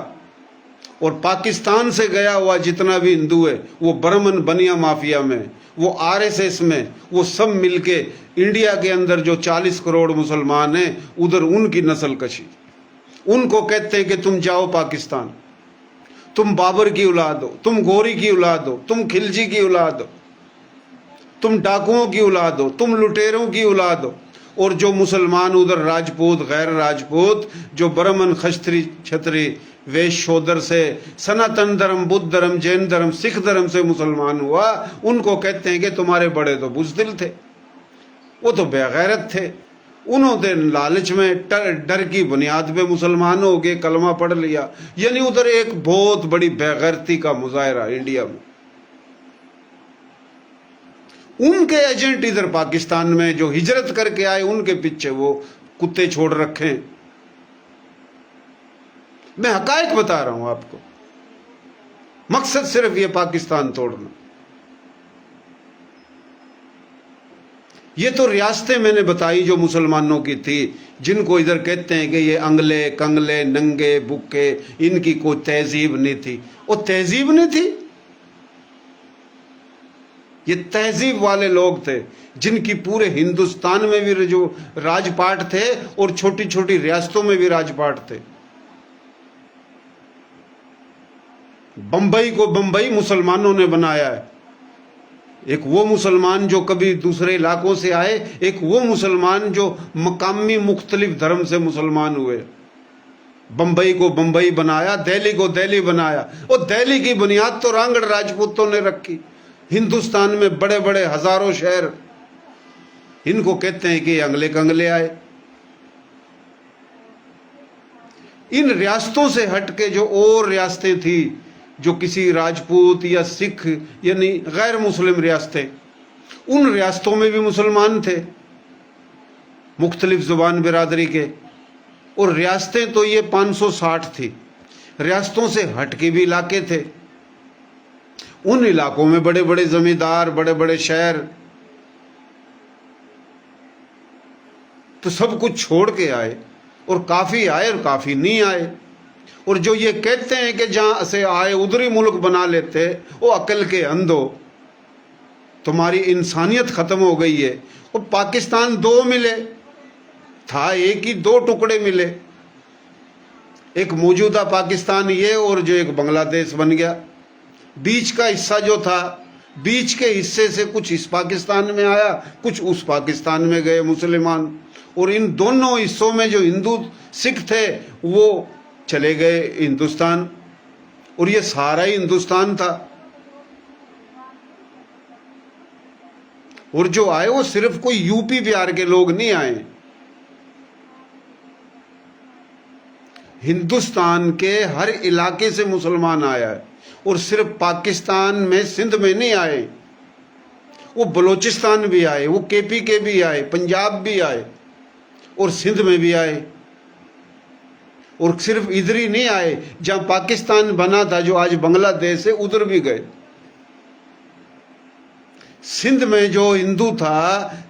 اور پاکستان سے گیا ہوا جتنا بھی ہندو ہے وہ برمن بنیا مافیا میں, وہ RSS میں, وہ سب مل کے انڈیا کے اندر جو 40 کروڑ مسلمان ہیں ادھر ان کی نسل کشی. ان کو کہتے ہیں کہ تم جاؤ پاکستان. तुम बाबर की औलाद हो, तुम गौरी की औलाद हो, तुम खिलजी की औलाद हो, तुम डाकुओं की औलाद हो, तुम लुटेरों की औलाद हो। और जो मुसलमान उधर राजपूत, गैर राजपूत, जो ब्राह्मण, क्षत्रिय, क्षत्रिय, वैश्य, शूद्र से, सनातन धर्म, बुद्ध धर्म, जैन धर्म, सिख धर्म से मुसलमान हुआ, उनको कहते हैं कि तुम्हारे बड़े तो बुज़दिल थे, वो तो बेगैरत थे, उन्होंने लालच में डर की बुनियाद पे मुसलमान हो गए, कलमा पढ़ लिया। यानी उधर एक बहुत बड़ी बेगैरती का मुजाहरा इंडिया में। उनके एजेंट इधर पाकिस्तान में जो हिजरत करके आए, उनके पीछे वो कुत्ते छोड़ रखे हैं। मैं हकायक बता रहा हूं आपको, मकसद सिर्फ ये पाकिस्तान तोड़ना। ये तो रियासतें मैंने बताई जो मुसलमानों की थी, जिनको इधर कहते हैं कि ये अंगले कंगले नंगे बुक्के, इनकी कोई तहजीब नहीं थी। वो तहजीब नहीं थी, ये तहजीब वाले लोग थे, जिनकी पूरे हिंदुस्तान में भी जो राजपाट थे और छोटी छोटी रियासतों में भी राजपाट थे। बंबई को बंबई मुसलमानों ने बनाया है। एक वो मुसलमान जो कभी दूसरे इलाकों से आए, एक वो मुसलमान जो मकामी मुख्तलिफ धर्म से मुसलमान हुए। बंबई को बंबई बनाया, दिल्ली को दिल्ली बनाया, और दिल्ली की बुनियाद तो रांगड़ राजपूतों ने रखी। हिंदुस्तान में बड़े बड़े हजारों शहर, इनको कहते हैं कि अंगले कंगले आए। इन रियासतों से हटके जो और रियासतें थी, जो किसी राजपूत या सिख यानी गैर मुस्लिम रियासतें, उन रियासतों में भी मुसलमान थे, मुख्तलिफ जुबान बिरादरी के। और रियासतें तो ये 560 थी। रियासतों से हटके भी इलाके थे। उन इलाकों में बड़े बड़े जमींदार, बड़े बड़े शहर, तो सब कुछ छोड़ के आए, और काफी आए और काफी नहीं आए। और जो ये कहते हैं कि जहां से आए उधर ही मुल्क बना लेते, वो अकल के अंधो, तुम्हारी इंसानियत खत्म हो गई है। और पाकिस्तान दो मिले था, एक ही दो टुकड़े मिले, एक मौजूदा पाकिस्तान ये, और जो एक बांग्लादेश बन गया। बीच का हिस्सा जो था, बीच के हिस्से से कुछ इस पाकिस्तान में आया, कुछ उस पाकिस्तान में गए मुसलमान। और इन दोनों हिस्सों में जो हिंदू सिख थे वो चले गए हिंदुस्तान, और ये सारा ही हिंदुस्तान था। और जो आए वो सिर्फ कोई यूपी बिहार के लोग नहीं आए, हिंदुस्तान के हर इलाके से मुसलमान आया है। और सिर्फ पाकिस्तान में सिंध में नहीं आए, वो बलूचिस्तान भी आए, वो केपी के भी आए, पंजाब भी आए, और सिंध में भी आए। और सिर्फ इधर ही नहीं आए, जहां पाकिस्तान बना था जो आज बांग्लादेश है, उधर भी गए। सिंध में जो हिंदू था,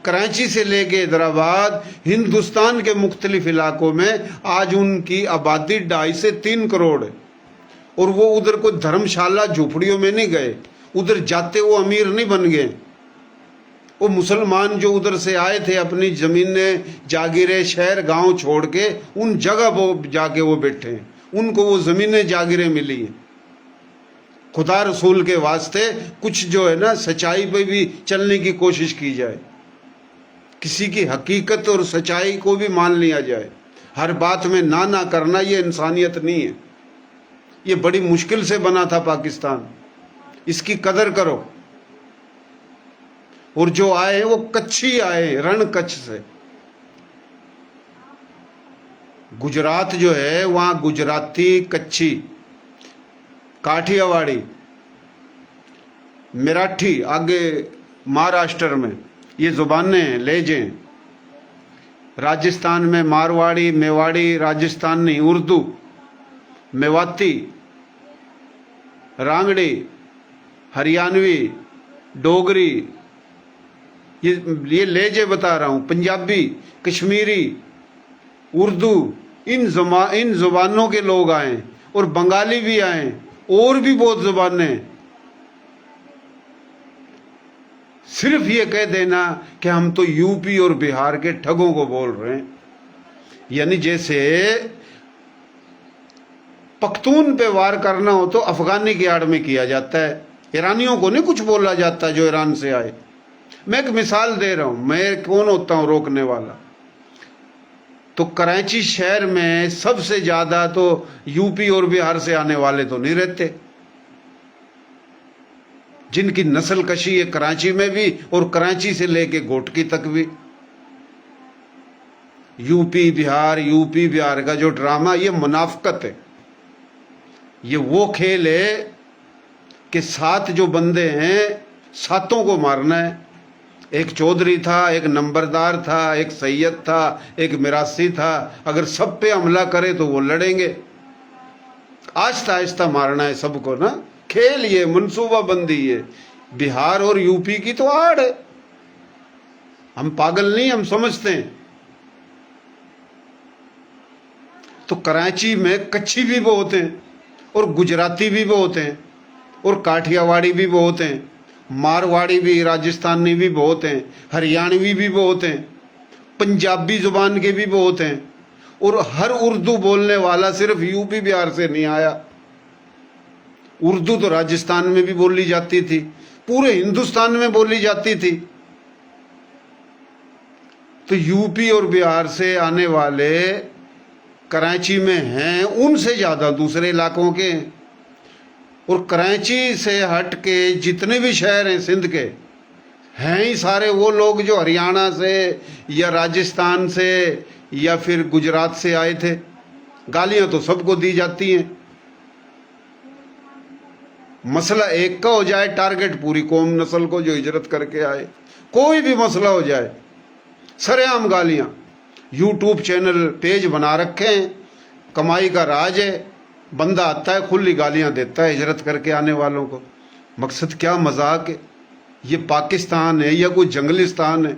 कराची से लेके हैदराबाद, हिंदुस्तान के मुख्तलिफ इलाकों में आज उनकी आबादी 2.5 से 3 करोड़ है। और वो उधर कोई धर्मशाला झोपड़ियों में नहीं गए, उधर जाते वो अमीर नहीं बन गए। वो मुसलमान जो उधर से आए थे, अपनी जमीनें, जागीरें, शहर गांव छोड़ के उन जगह वो जाके वो बैठे हैं, उनको वो जमीनें जागीरें मिली हैं। खुदा रसूल के वास्ते कुछ जो है ना, सच्चाई पे भी चलने की कोशिश की जाए, किसी की हकीकत और सच्चाई को भी मान लिया जाए। हर बात में ना ना करना ये इंसानियत नहीं है। ये बड़ी मुश्किल से बना था पाकिस्तान, इसकी कदर करो। और जो आए वो कच्छी आए, रण कच्छ से। गुजरात जो है वहां गुजराती, कच्छी, काठियावाड़ी, मराठी, आगे महाराष्ट्र में ये जुबानें लहजें। राजस्थान में मारवाड़ी, मेवाड़ी, राजस्थानी, उर्दू, मेवाती, रांगड़ी, हरियाणवी, डोगरी, ये लहजे बता रहा हूं। पंजाबी, कश्मीरी, उर्दू, इन जुबानों के लोग आए, और बंगाली भी आए, और भी बहुत जुबानें। सिर्फ ये कह देना कि हम तो यूपी और बिहार के ठगों को बोल रहे हैं, यानी जैसे پختون پہ وار کرنا ہو تو افغانی کی آڑ میں کیا جاتا ہے، ایرانیوں کو نہیں کچھ بولا جاتا جو ایران سے آئے۔ میں ایک مثال دے رہا ہوں، میں کون ہوتا ہوں روکنے والا؟ تو کراچی شہر میں سب سے زیادہ تو یو پی اور بہار سے آنے والے تو نہیں رہتے، جن کی نسل کشی ہے کراچی میں بھی اور کراچی سے لے کے گوٹکی تک بھی۔ یو پی بہار کا جو ڈرامہ، یہ منافقت ہے، یہ وہ کھیل ہے کہ 7 جو بندے ہیں 7 کو مارنا ہے۔ ایک چودھری تھا، ایک نمبردار تھا، ایک سید تھا، ایک میراثی تھا، اگر سب پہ حملہ کرے تو وہ لڑیں گے، آہستہ آہستہ مارنا ہے سب کو نا۔ کھیل یہ منصوبہ بندی ہے۔ بہار اور یو پی کی تو آڑ ہے، ہم پاگل نہیں، ہم سمجھتے ہیں۔ تو کراچی میں کچھی بھی بہت ہیں اور گجراتی بھی بہت ہیں اور کاٹھیا واڑی بھی بہت ہیں، مارواڑی بھی، راجستھانی بھی بہت ہیں، ہریانوی بھی بہت ہیں، پنجابی زبان کے بھی بہت ہیں، اور ہر اردو بولنے والا صرف یو پی بہار سے نہیں آیا۔ اردو تو راجستھان میں بھی بولی جاتی تھی، پورے ہندوستان میں بولی جاتی تھی۔ تو یو پی اور بہار سے آنے والے کراچی میں ہیں، ان سے زیادہ دوسرے علاقوں کے ہیں۔ اور کراچی سے ہٹ کے جتنے بھی شہر ہیں سندھ کے، ہیں ہی سارے وہ لوگ جو ہریانہ سے یا راجستھان سے یا پھر گجرات سے آئے تھے۔ گالیاں تو سب کو دی جاتی ہیں، مسئلہ ایک کا ہو جائے، ٹارگٹ پوری قوم نسل کو جو ہجرت کر کے آئے، کوئی بھی مسئلہ ہو جائے سرے عام گالیاں۔ یوٹیوب چینل پیج بنا رکھے ہیں، کمائی کا راج ہے، بندہ آتا ہے کھلی گالیاں دیتا ہے ہجرت کر کے آنے والوں کو۔ مقصد کیا مذاق ہے؟ یہ پاکستان ہے یا کوئی جنگلستان ہے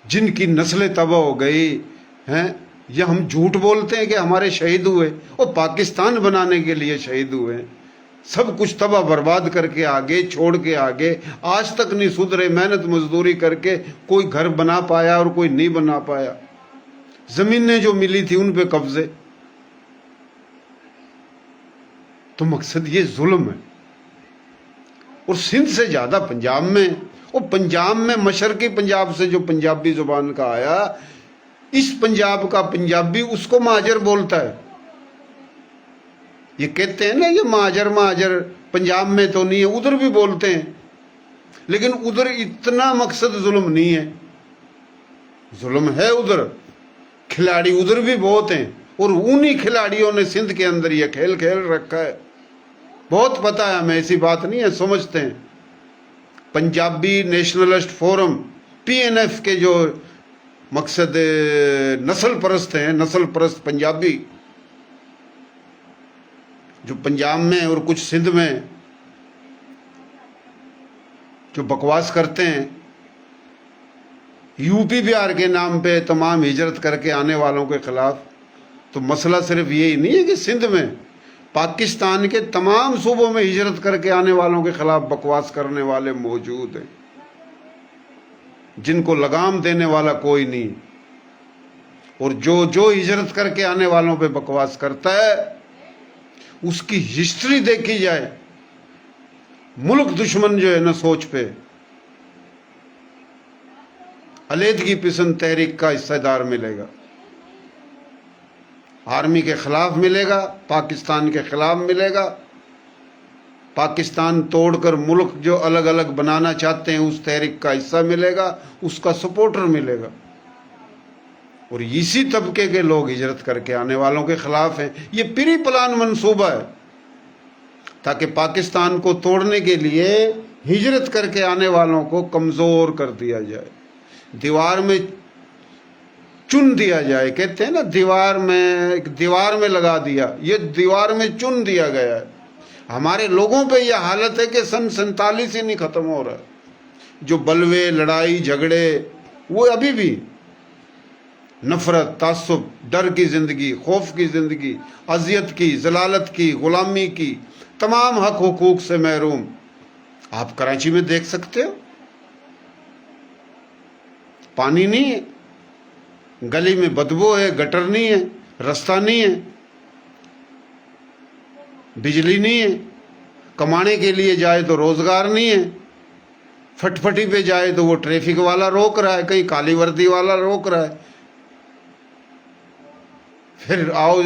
جن کی نسلیں تباہ ہو گئی ہیں؟ یا ہم جھوٹ بولتے ہیں کہ ہمارے شہید ہوئے، وہ پاکستان بنانے کے لیے شہید ہوئے ہیں، سب کچھ تباہ برباد کر کے آگے چھوڑ کے آگے، آج تک نہیں سدھرے، محنت مزدوری کر کے کوئی گھر بنا پایا اور کوئی نہیں بنا پایا، زمینیں جو ملی تھی ان پہ قبضے۔ تو مقصد یہ ظلم ہے۔ اور سندھ سے زیادہ پنجاب میں، اور پنجاب میں مشرقی پنجاب سے جو پنجابی زبان کا آیا، اس پنجاب کا پنجابی اس کو مہاجر بولتا ہے۔ یہ کہتے ہیں نا یہ مہاجر پنجاب میں تو نہیں ہے، ادھر بھی بولتے ہیں، لیکن ادھر اتنا مقصد ظلم نہیں ہے۔ ظلم ہے ادھر، کھلاڑی ادھر بھی بہت ہیں، اور انہی کھلاڑیوں نے سندھ کے اندر یہ کھیل کھیل رکھا ہے۔ بہت پتہ ہے ہمیں، ایسی بات نہیں ہے، سمجھتے ہیں۔ پنجابی نیشنلسٹ فورم PNF کے جو مقصد نسل پرست ہیں، نسل پرست پنجابی جو پنجاب میں اور کچھ سندھ میں جو بکواس کرتے ہیں، یو پی بہار کے نام پہ تمام ہجرت کر کے آنے والوں کے خلاف، تو مسئلہ صرف یہی نہیں ہے کہ سندھ میں، پاکستان کے تمام صوبوں میں ہجرت کر کے آنے والوں کے خلاف بکواس کرنے والے موجود ہیں، جن کو لگام دینے والا کوئی نہیں۔ اور جو ہجرت کر کے آنے والوں پہ بکواس کرتا ہے، اس کی ہسٹری دیکھی جائے، ملک دشمن جو ہے نا سوچ پہ، علیحدگی پسند تحریک کا حصہ دار ملے گا، آرمی کے خلاف ملے گا، پاکستان کے خلاف ملے گا، پاکستان توڑ کر ملک جو الگ الگ بنانا چاہتے ہیں اس تحریک کا حصہ ملے گا، اس کا سپورٹر ملے گا۔ اور اسی طبقے کے لوگ ہجرت کر کے آنے والوں کے خلاف ہیں۔ یہ پری پلان منصوبہ ہے تاکہ پاکستان کو توڑنے کے لیے ہجرت کر کے آنے والوں کو کمزور کر دیا جائے، دیوار میں چن دیا جائے۔ کہتے ہیں نا دیوار میں لگا دیا، یہ دیوار میں چن دیا گیا ہے۔ ہمارے لوگوں پہ یہ حالت ہے کہ سن 47 ہی نہیں ختم ہو رہا، جو بلوے، لڑائی جھگڑے، وہ ابھی بھی نفرت، تعصب، ڈر کی زندگی، خوف کی زندگی، اذیت کی، ذلالت کی، غلامی کی، تمام حق حقوق سے محروم۔ آپ کراچی میں دیکھ سکتے ہو، پانی نہیں ہے، گلی میں بدبو ہے، گٹر نہیں ہے، رستہ نہیں ہے، बिजली नहीं है, कमाने के लिए जाए तो रोजगार नहीं है, फटफटी पे जाए तो वो ट्रैफिक वाला रोक रहा है, कहीं काली वर्दी वाला रोक रहा है। फिर आओ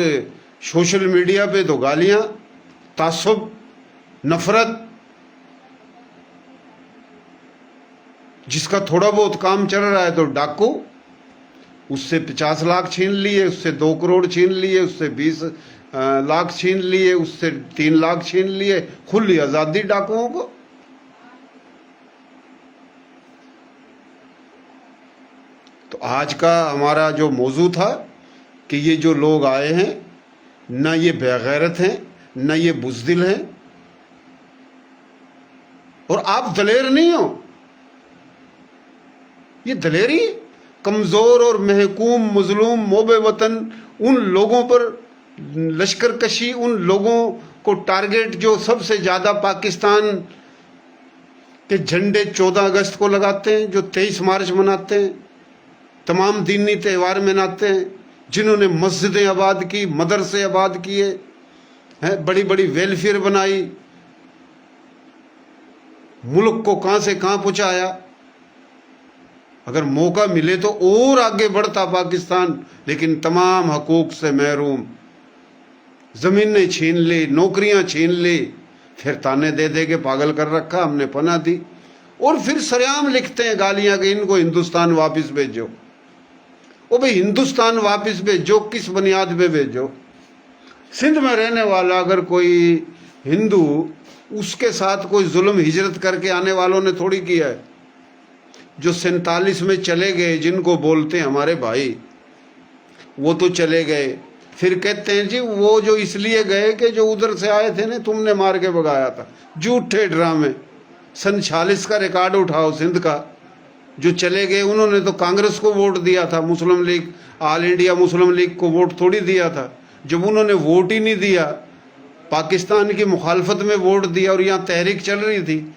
सोशल मीडिया पे तो गालियां, तासुब, नफरत। जिसका थोड़ा बहुत काम चल रहा है तो डाकू, उससे 50 लाख छीन लिए, उससे 2 करोड़ छीन लिए, उससे 20 लाख छीन लिए, उससे 3 लाख छीन लिए। खुली आजादी डाकुओं को। तो आज का हमारा जो मौजू था कि ये जो लोग आए हैं, न ये बेगैरत हैं, न ये बुज़दिल हैं, और आप दलेर नहीं हो। ये दलेरी कमजोर और महकूम, मजलूम, मोबे वतन उन लोगों पर लश्कर कशी, उन लोगों को टारगेट जो सबसे ज्यादा पाकिस्तान के झंडे 14 अगस्त को लगाते हैं, जो 23 मार्च मनाते हैं, तमाम दीनी त्यौहार मनाते हैं, जिन्होंने मस्जिदें आबाद की, मदरसे आबाद किए हैं, बड़ी बड़ी वेलफेयर बनाई, मुल्क को कहां से कहां पहुंचाया। अगर मौका मिले तो और आगे बढ़ता पाकिस्तान, लेकिन तमाम हकूक से महरूम, जमीनें छीन ली, नौकरियां छीन ली, फिर ताने दे दे के पागल कर रखा, हमने पनाह दी, और फिर सरेआम लिखते हैं गालियां कि इनको हिंदुस्तान वापस भेजो। ओ भाई, हिंदुस्तान वापस भेजो, किस बुनियाद पे भेजो? सिंध में रहने वाला अगर कोई हिंदू, उसके साथ कोई जुल्म हिजरत करके आने वालों ने थोड़ी किया है। जो 47 में चले गए, जिनको बोलते हैं हमारे भाई, वो तो चले गए। फिर कहते हैं जी वो जो इसलिए गए कि जो उधर से आए थे ना, तुमने मार के भगाया था। झूठे ड्रामे। 47 का रिकॉर्ड उठाओ सिंध का। जो चले गए उन्होंने तो कांग्रेस को वोट दिया था, मुस्लिम लीग, ऑल इंडिया मुस्लिम लीग को वोट थोड़ी दिया था। जब उन्होंने वोट ही नहीं दिया, पाकिस्तान की मुखालफत में वोट दिया, और यहाँ तहरीक चल रही थी,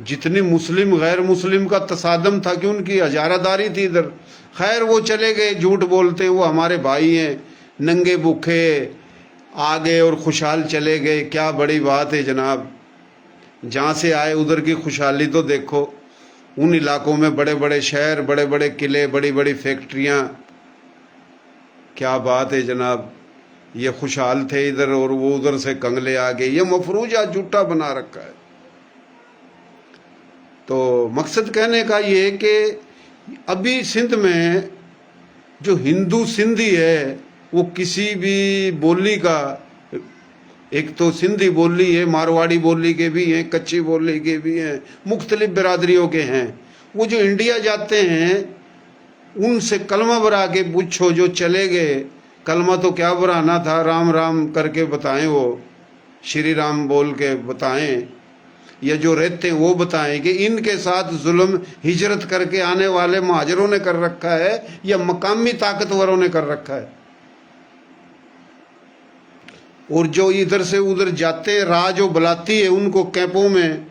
जितनी मुस्लिम गैर मुस्लिम का तसादम था कि उनकी हजारादारी थी इधर। खैर वो चले गए, झूठ बोलते हैं, वो हमारे भाई हैं, नंगे भूखे आ गए और खुशहाल चले गए। क्या बड़ी बात है जनाब, जहाँ से आए उधर की खुशहाली तो देखो। उन इलाकों में बड़े बड़े शहर, बड़े बड़े किले, बड़ी बड़ी फैक्ट्रियाँ, क्या बात है जनाब। ये खुशहाल थे इधर और वो उधर से कंगले आ गए। ये मफरूजा झूठा बना रखा है। तो मकसद कहने का ये है कि अभी सिंध में जो हिंदू सिंधी है, वो किसी भी बोली का, एक तो सिंधी बोली है, मारवाड़ी बोली के भी हैं, कच्ची बोली के भी हैं, मुख्तलिफ बिरादरियों के हैं। वो जो इंडिया जाते हैं उनसे कलमा बरा के पूछो, जो चले गए, कलमा तो क्या बराना था, राम राम करके बताएं, वो श्री राम बोल के बताएं, या जो रहते हैं वो बताएं कि इनके साथ जुल्म हिजरत करके आने वाले महाजरों ने कर रखा है या मकामी ताकतवरों ने कर रखा है। और जो इधर से उधर जाते, राह जो बुलाती है उनको कैंपों में,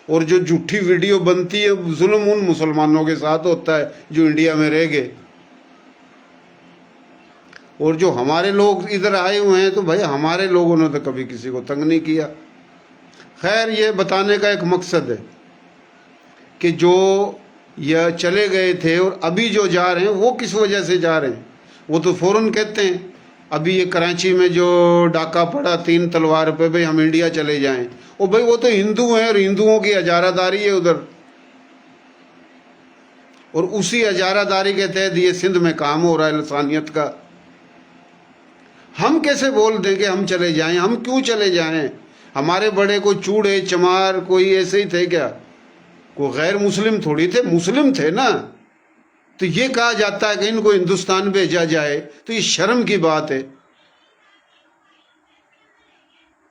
और जो झूठी वीडियो बनती है, जुल्म उन मुसलमानों के साथ होता है जो इंडिया में रह गए। और जो हमारे लोग इधर आए हुए हैं, तो भाई हमारे लोगों ने तो कभी किसी को तंग नहीं किया। खैर, ये बताने का एक मकसद है कि जो ये चले गए थे और अभी जो जा रहे हैं वो किस वजह से जा रहे हैं। वो तो फौरन कहते हैं, अभी ये कराची में जो डाका पड़ा 3 तलवार पे, भाई हम इंडिया चले जाएं। ओ भाई, वो तो हिंदू हैं और हिंदुओं की हजारादारी है उधर, और उसी हजारादारी के तहत ये सिंध में काम हो रहा है इंसानियत का। हम कैसे बोल दें कि हम चले जाएं? हम क्यों चले जाएं? हमारे बड़े कोई चूड़े चमार कोई ऐसे ही थे क्या? कोई गैर मुस्लिम थोड़ी थे, मुस्लिम थे ना। तो ये कहा जाता है कि इनको हिंदुस्तान भेजा जाए, तो ये शर्म की बात है।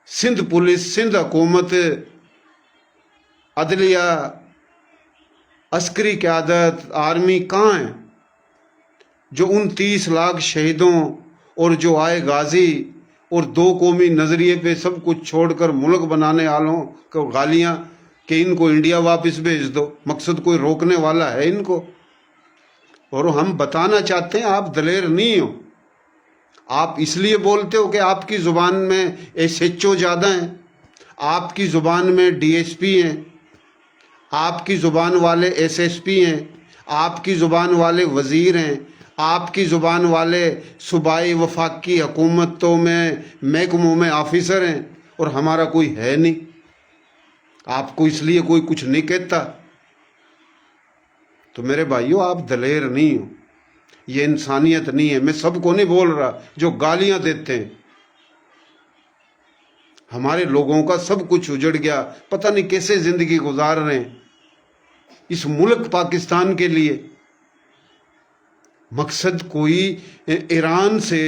सिंध पुलिस, सिंध हुकूमत, अदलिया, अस्करी क़यादत, आर्मी कहाँ है जो उन 30 लाख शहीदों और जो आए गाजी और 2 कौमी नजरिए पे सब कुछ छोड़कर मुल्क बनाने वालों को गालियां कि इनको इंडिया वापस भेज दो? मकसद कोई रोकने वाला है इनको? और हम बताना चाहते हैं, आप दलेर नहीं हो, آپ اس لیے بولتے ہو کہ آپ کی زبان میں ایس ایچ او زیادہ ہیں، آپ کی زبان میں ڈی ایس پی ہیں، آپ کی زبان والے ایس ایس پی ہیں، آپ کی زبان والے وزیر ہیں، آپ کی زبان والے صوبائی وفاقی حکومتوں میں محکموں میں آفیسر ہیں، اور ہمارا کوئی ہے نہیں. آپ کو اس لیے کوئی کچھ نہیں کہتا. تو میرے بھائیوں، آپ دلیر نہیں ہو، یہ انسانیت نہیں ہے. میں سب کو نہیں بول رہا جو گالیاں دیتے ہیں. ہمارے لوگوں کا سب کچھ اجڑ گیا، پتہ نہیں کیسے زندگی گزار رہے ہیں اس ملک پاکستان کے لیے. مقصد کوئی ایران سے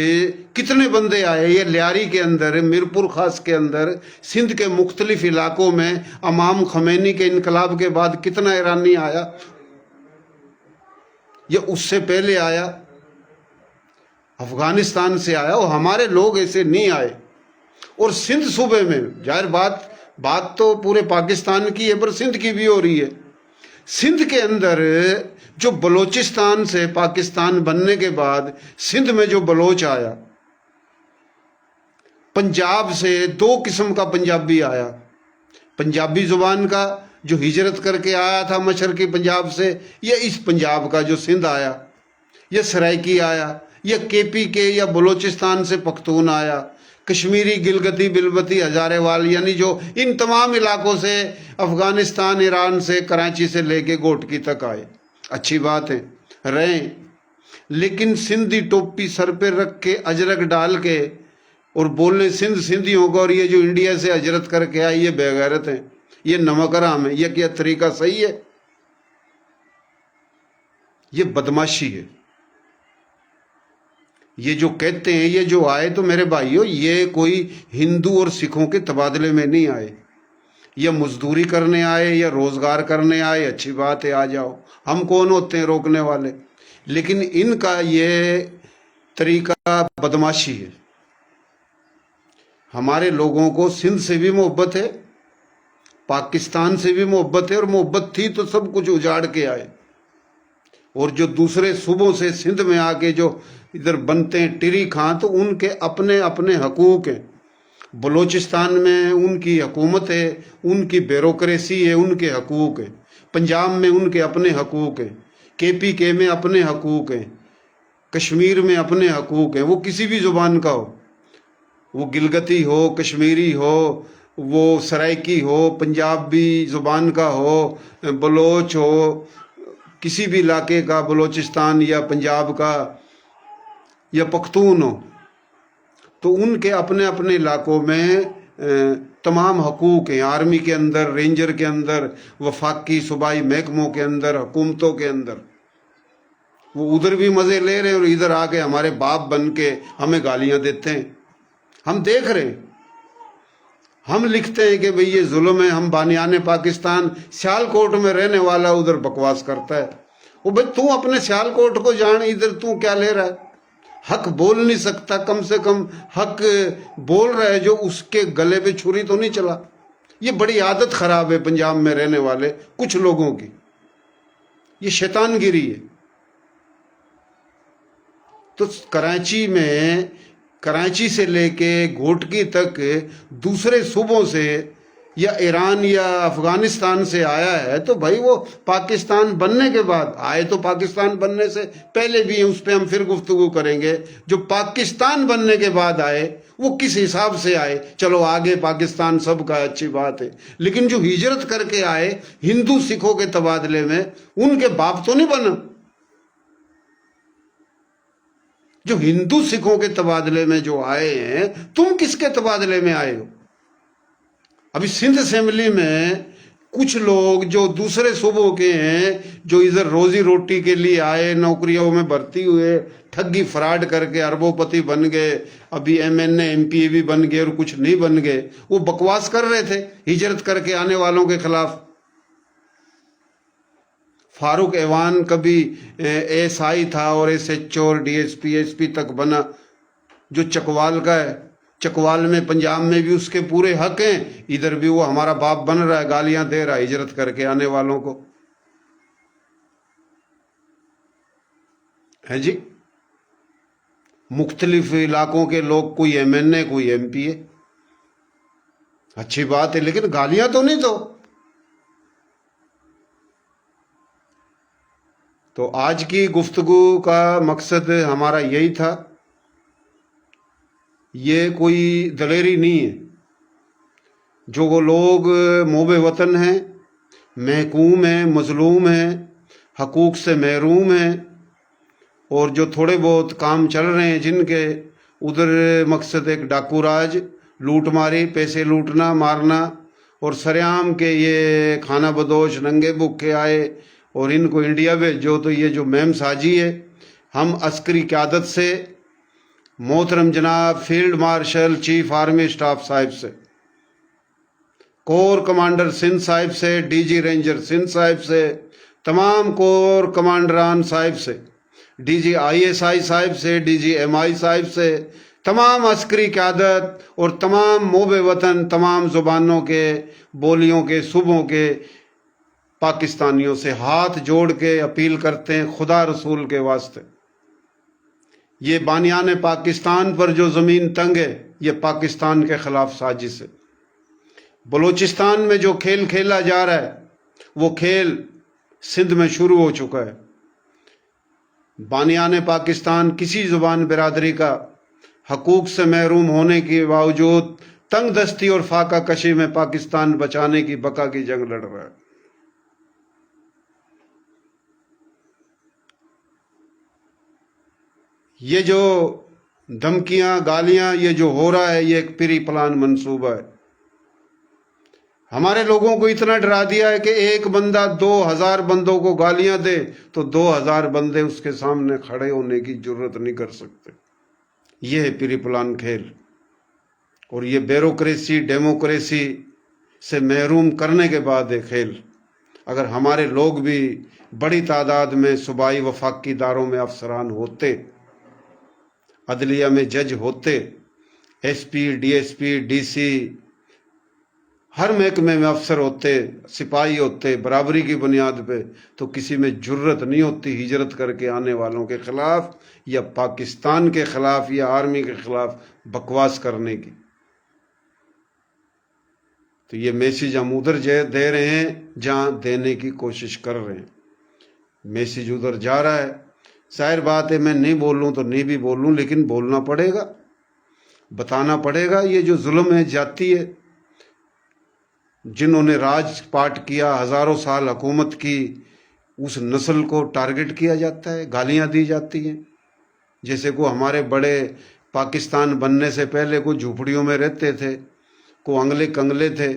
کتنے بندے آئے، یہ لیاری کے اندر، میرپور خاص کے اندر، سندھ کے مختلف علاقوں میں امام خمینی کے انقلاب کے بعد کتنا ایرانی آیا، یا اس سے پہلے آیا، افغانستان سے آیا. اور ہمارے لوگ ایسے نہیں آئے. اور سندھ صوبے میں ظاہر بات تو پورے پاکستان کی ہے، پر سندھ کی بھی ہو رہی ہے. سندھ کے اندر جو بلوچستان سے پاکستان بننے کے بعد سندھ میں جو بلوچ آیا، پنجاب سے 2 قسم کا پنجابی آیا. پنجابی زبان کا جو ہجرت کر کے آیا تھا مشرقی پنجاب سے، یا اس پنجاب کا جو سندھ آیا، یا سرائکی آیا، یا کے پی کے یا بلوچستان سے پختون آیا، کشمیری، گلگتی، بلبتی، ہزارے وال، یعنی جو ان تمام علاقوں سے، افغانستان، ایران سے، کراچی سے لے کے گوٹکی تک آئے. اچھی بات ہے، رہیں. لیکن سندھی ٹوپی سر پہ رکھ کے، اجرک ڈال کے، اور بولنے سندھ سندھیوں کو، اور یہ جو انڈیا سے ہجرت کر کے آئے یہ بے غیرت ہیں، یہ نمک حرام ہے. یہ کیا طریقہ صحیح ہے؟ یہ بدماشی ہے. یہ جو کہتے ہیں یہ جو آئے، تو میرے بھائیوں یہ کوئی ہندو اور سکھوں کے تبادلے میں نہیں آئے. یا مزدوری کرنے آئے یا روزگار کرنے آئے، اچھی بات ہے، آ جاؤ، ہم کون ہوتے ہیں روکنے والے. لیکن ان کا یہ طریقہ بدماشی ہے. ہمارے لوگوں کو سندھ سے بھی محبت ہے، پاکستان سے بھی محبت ہے، اور محبت تھی تو سب کچھ اجاڑ کے آئے. اور جو دوسرے صوبوں سے سندھ میں آ کے جو ادھر بنتے ہیں ٹری خاں، تو ان کے اپنے اپنے حقوق ہیں. بلوچستان میں ان کی حکومت ہے، ان کی بیوروکریسی ہے، ان کے حقوق ہیں. پنجاب میں ان کے اپنے حقوق ہیں، کے پی کے میں اپنے حقوق ہیں، کشمیر میں اپنے حقوق ہیں. وہ کسی بھی زبان کا ہو، وہ گلگتی ہو، کشمیری ہو، وہ سرائکی ہو، پنجابی زبان کا ہو، بلوچ ہو، کسی بھی علاقے کا، بلوچستان یا پنجاب کا یا پختون ہو، تو ان کے اپنے اپنے علاقوں میں تمام حقوق ہیں. آرمی کے اندر، رینجر کے اندر، وفاقی صوبائی محکموں کے اندر، حکومتوں کے اندر. وہ ادھر بھی مزے لے رہے ہیں اور ادھر آ کے ہمارے باپ بن کے ہمیں گالیاں دیتے ہیں. ہم دیکھ رہے ہیں، ہم لکھتے ہیں کہ بھئی یہ ظلم ہے. ہم بانیان پاکستان، سیال کوٹ میں رہنے والا ادھر بکواس کرتا ہے. وہ بھئی تو اپنے سیال کوٹ کو جان، ادھر تو کیا لے رہا ہے؟ حق بول نہیں سکتا، کم سے کم حق بول رہا ہے جو اس کے گلے پہ چھری تو نہیں چلا. یہ بڑی عادت خراب ہے پنجاب میں رہنے والے کچھ لوگوں کی، یہ شیطان گیری ہے. تو کراچی سے لے کے گھوٹکی تک دوسرے صوبوں سے یا ایران یا افغانستان سے آیا ہے، تو بھائی وہ پاکستان بننے کے بعد آئے، تو پاکستان بننے سے پہلے بھی ہیں، اس پہ ہم پھر گفتگو کریں گے. جو پاکستان بننے کے بعد آئے وہ کس حساب سے آئے؟ چلو آگے پاکستان سب کا اچھی بات ہے، لیکن جو ہجرت کر کے آئے ہندو سکھوں کے تبادلے میں، ان کے باپ تو نہیں بنا. جو ہندو سکھوں کے تبادلے میں جو آئے ہیں، تم کس کے تبادلے میں آئے ہو؟ ابھی سندھ اسمبلی میں کچھ لوگ جو دوسرے صوبوں کے ہیں، جو ادھر روزی روٹی کے لیے آئے، نوکریوں میں بھرتی ہوئے، ٹھگی فراڈ کر کے اربوں پتی بن گئے، ابھی M N A M P بھی بن گئے اور کچھ نہیں بن گئے، وہ بکواس کر رہے تھے ہجرت کر کے آنے والوں کے خلاف. فاروق ایوان کبھی ایس آئی تھا اور ایس ایچ او اور ڈی ایس پی تک بنا، جو چکوال کا ہے. چکوال میں پنجاب میں بھی اس کے پورے حق ہیں، ادھر بھی وہ ہمارا باپ بن رہا ہے، گالیاں دے رہا ہے ہجرت کر کے آنے والوں کو. ہے جی، मुख्तलिफ इलाकों के लोग, कोई MNA कोई MPA, अच्छी बात है, लेकिन गालियां तो नहीं दो। तो आज की गुफ्तगू का मकसद हमारा यही था। ये कोई दलेरी नहीं है। जो वो लोग मोबे वतन हैं, महकूम हैं, मजलूम हैं, हकूक से महरूम हैं, और जो थोड़े बहुत काम चल रहे हैं जिनके, उधर मकसद एक डाकू राज, लूट मारी, पैसे लूटना मारना, और सरेआम के ये खाना बदोश नंगे भूखे आए और इनको इंडिया भेजो। तो ये जो महम साजी है, हम अस्करी क़यादत से, मोहतरम जनाब field marshal chief army staff Sahib से, कोर कमांडर सिंध साहिब से, DG रेंजर सिंध साहिब से, तमाम कोर कमांडरान साहिब से, DG ISI साहिब से, DG MI साहिब से, तमाम अस्करी क़यादत और तमाम मोबे वतन, तमाम ज़ुबानों के, बोलियों के, सूबों के पाकिस्तानियों से हाथ जोड़ के अपील करते हैं, खुदा रसूल के वास्ते, ये बानियान पाकिस्तान पर जो ज़मीन तंग है, ये पाकिस्तान के ख़िलाफ़ साजिश है। बलूचिस्तान में जो खेल खेला जा रहा है, वो खेल सिंध में शुरू हो चुका है। बानियान पाकिस्तान किसी ज़ुबान बिरादरी का हकूक़ से महरूम होने के बावजूद तंग दस्ती और फाका कशी में पाकिस्तान बचाने की बका की जंग लड़ रहा है। ये जो धमकियां, गालियां, ये जो हो रहा है, ये एक प्री प्लान मंसूबा है। हमारे लोगों को इतना डरा दिया है कि एक बंदा 2000 बंदों को गालियां दे तो 2000 बंदे उसके सामने खड़े होने की जरूरत नहीं कर सकते। ये है प्री प्लान खेल, और ये ब्यूरोक्रेसी, डेमोक्रेसी से महरूम करने के बाद है खेल। अगर हमारे लोग भी बड़ी तादाद में सूबाई वफाकी इदारों में अफसरान होते, अदलिया में जज होते, SP, DSP, DC, हर महकमे में अफसर होते, सिपाही होते, बराबरी की बुनियाद पे, तो किसी में जुर्रत नहीं होती हिजरत करके आने वालों के खिलाफ या पाकिस्तान के खिलाफ या आर्मी के खिलाफ बकवास करने की। तो ये मैसेज हम उधर दे रहे हैं जहां देने की कोशिश कर रहे हैं। मैसेज उधर जा रहा है। जाहिर बात है, मैं नहीं बोलूं तो नहीं भी बोलूं, लेकिन बोलना पड़ेगा, बताना पड़ेगा। ये जो जुल्म है, जाती है, जिन्होंने राजपाट किया, हजारों साल हुकूमत की, उस नस्ल को टारगेट किया जाता है, गालियां दी जाती हैं। जैसे को हमारे बड़े पाकिस्तान बनने से पहले को झोपड़ियों में रहते थे, को अंगले कंगले थे,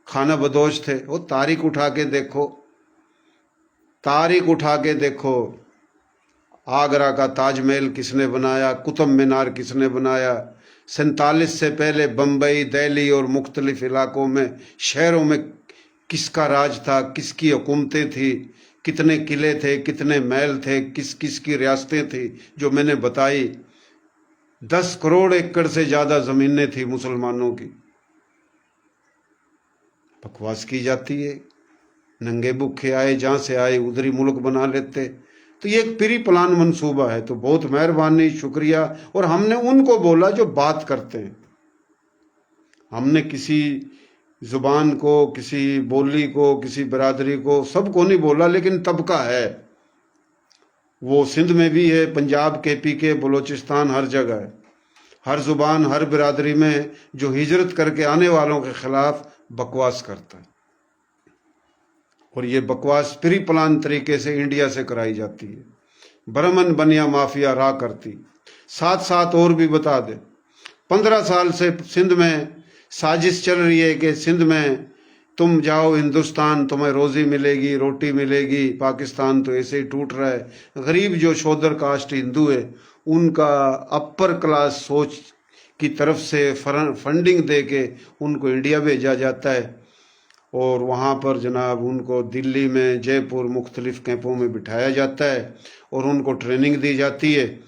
खाना बदोश थे। वो तारीख उठा के देखो, तारीख उठा के देखो, आगरा का ताजमहल किसने बनाया, कुतुब मीनार किसने बनाया, 47 से पहले बम्बई, दिल्ली और मुख्तलिफ इलाकों में, शहरों में किसका राज था, किसकी हुकूमतें थी, कितने किले थे, कितने महल थे, किस किस की रियासतें थी, जो मैंने बताई। 10 करोड़ एकड़ से ज़्यादा ज़मीनें थी मुसलमानों की। बकवास की जाती है, नंगे भूखे आए, जहाँ से आए उधर ही मुल्क बना लेते। तो ये एक प्री प्लान मंसूबा है। तो बहुत मेहरबानी, शुक्रिया। और हमने उनको बोला जो बात करते हैं। हमने किसी ज़ुबान को, किसी बोली को, किसी बरादरी को, सबको नहीं बोला, लेकिन तबका है, वो सिंध में भी है, पंजाब, KP के, बलूचिस्तान, हर जगह है। हर ज़ुबान, हर बिरादरी में जो हिजरत करके आने वालों के खिलाफ बकवास करता है। और ये बकवास प्री प्लान तरीके से इंडिया से कराई जाती है। बरमन बनिया माफिया राह करती। साथ साथ और भी बता दे, 15 साल से सिंध में साजिश चल रही है कि सिंध में तुम जाओ, हिंदुस्तान तुम्हें रोज़ी मिलेगी, रोटी मिलेगी, पाकिस्तान तो ऐसे ही टूट रहा है। गरीब जो शोदर कास्ट हिंदू है, उनका अपर क्लास सोच की तरफ से फंडिंग दे के उनको इंडिया भेजा जाता है, और वहाँ पर जनाब उनको दिल्ली में, जयपुर, मुख्तलिफ कैंपों में बिठाया जाता है और उनको ट्रेनिंग दी जाती है।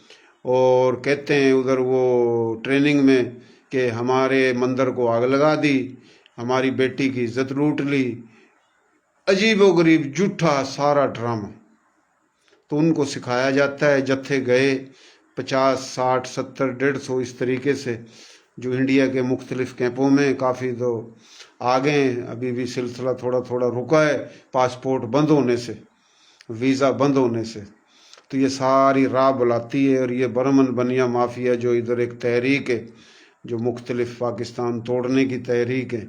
और कहते हैं उधर वो ट्रेनिंग में कि हमारे मंदिर को आग लगा दी, हमारी बेटी की इज्जत लूट ली। अजीबोगरीब झूठा सारा ड्रामा। तो उनको सिखाया जाता है। जत्थे गए, 50, 60, 70, 150 اس طریقے سے جو انڈیا کے مختلف کیمپوں میں کافی تو آ گئے ہیں. ابھی بھی سلسلہ تھوڑا تھوڑا رکا ہے پاسپورٹ بند ہونے سے، ویزا بند ہونے سے. تو یہ ساری راہ بلاتی ہے. اور یہ برمن بنیا مافیا جو ادھر ایک تحریک ہے جو مختلف پاکستان توڑنے کی تحریک ہے،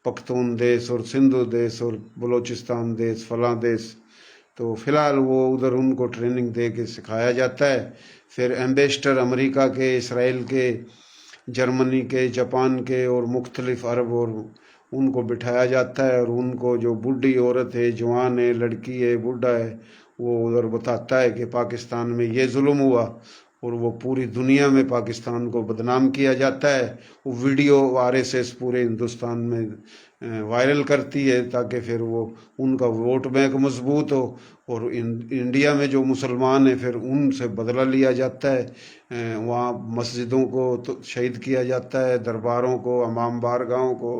پختون دیس اور سندھو دیس اور بلوچستان دیس فلاں دیس. تو فی الحال وہ ادھر ان کو ٹریننگ دے کے سکھایا جاتا ہے. پھر ایمبیسڈر امریکہ کے، اسرائیل کے، جرمنی کے، جاپان کے اور مختلف عرب اور ان کو بٹھایا جاتا ہے. اور ان کو جو بوڑھی عورت ہے، جوان ہے، لڑکی ہے، بوڑھا ہے، وہ ادھر بتاتا ہے کہ پاکستان میں یہ ظلم ہوا. اور وہ پوری دنیا میں پاکستان کو بدنام کیا جاتا ہے. وہ ویڈیو RSS پورے ہندوستان میں وائرل کرتی ہے تاکہ پھر وہ ان کا ووٹ بینک مضبوط ہو. اور انڈیا میں جو مسلمان ہیں پھر ان سے بدلہ لیا جاتا ہے. وہاں مسجدوں کو شہید کیا جاتا ہے، درباروں کو، امام بارگاہوں کو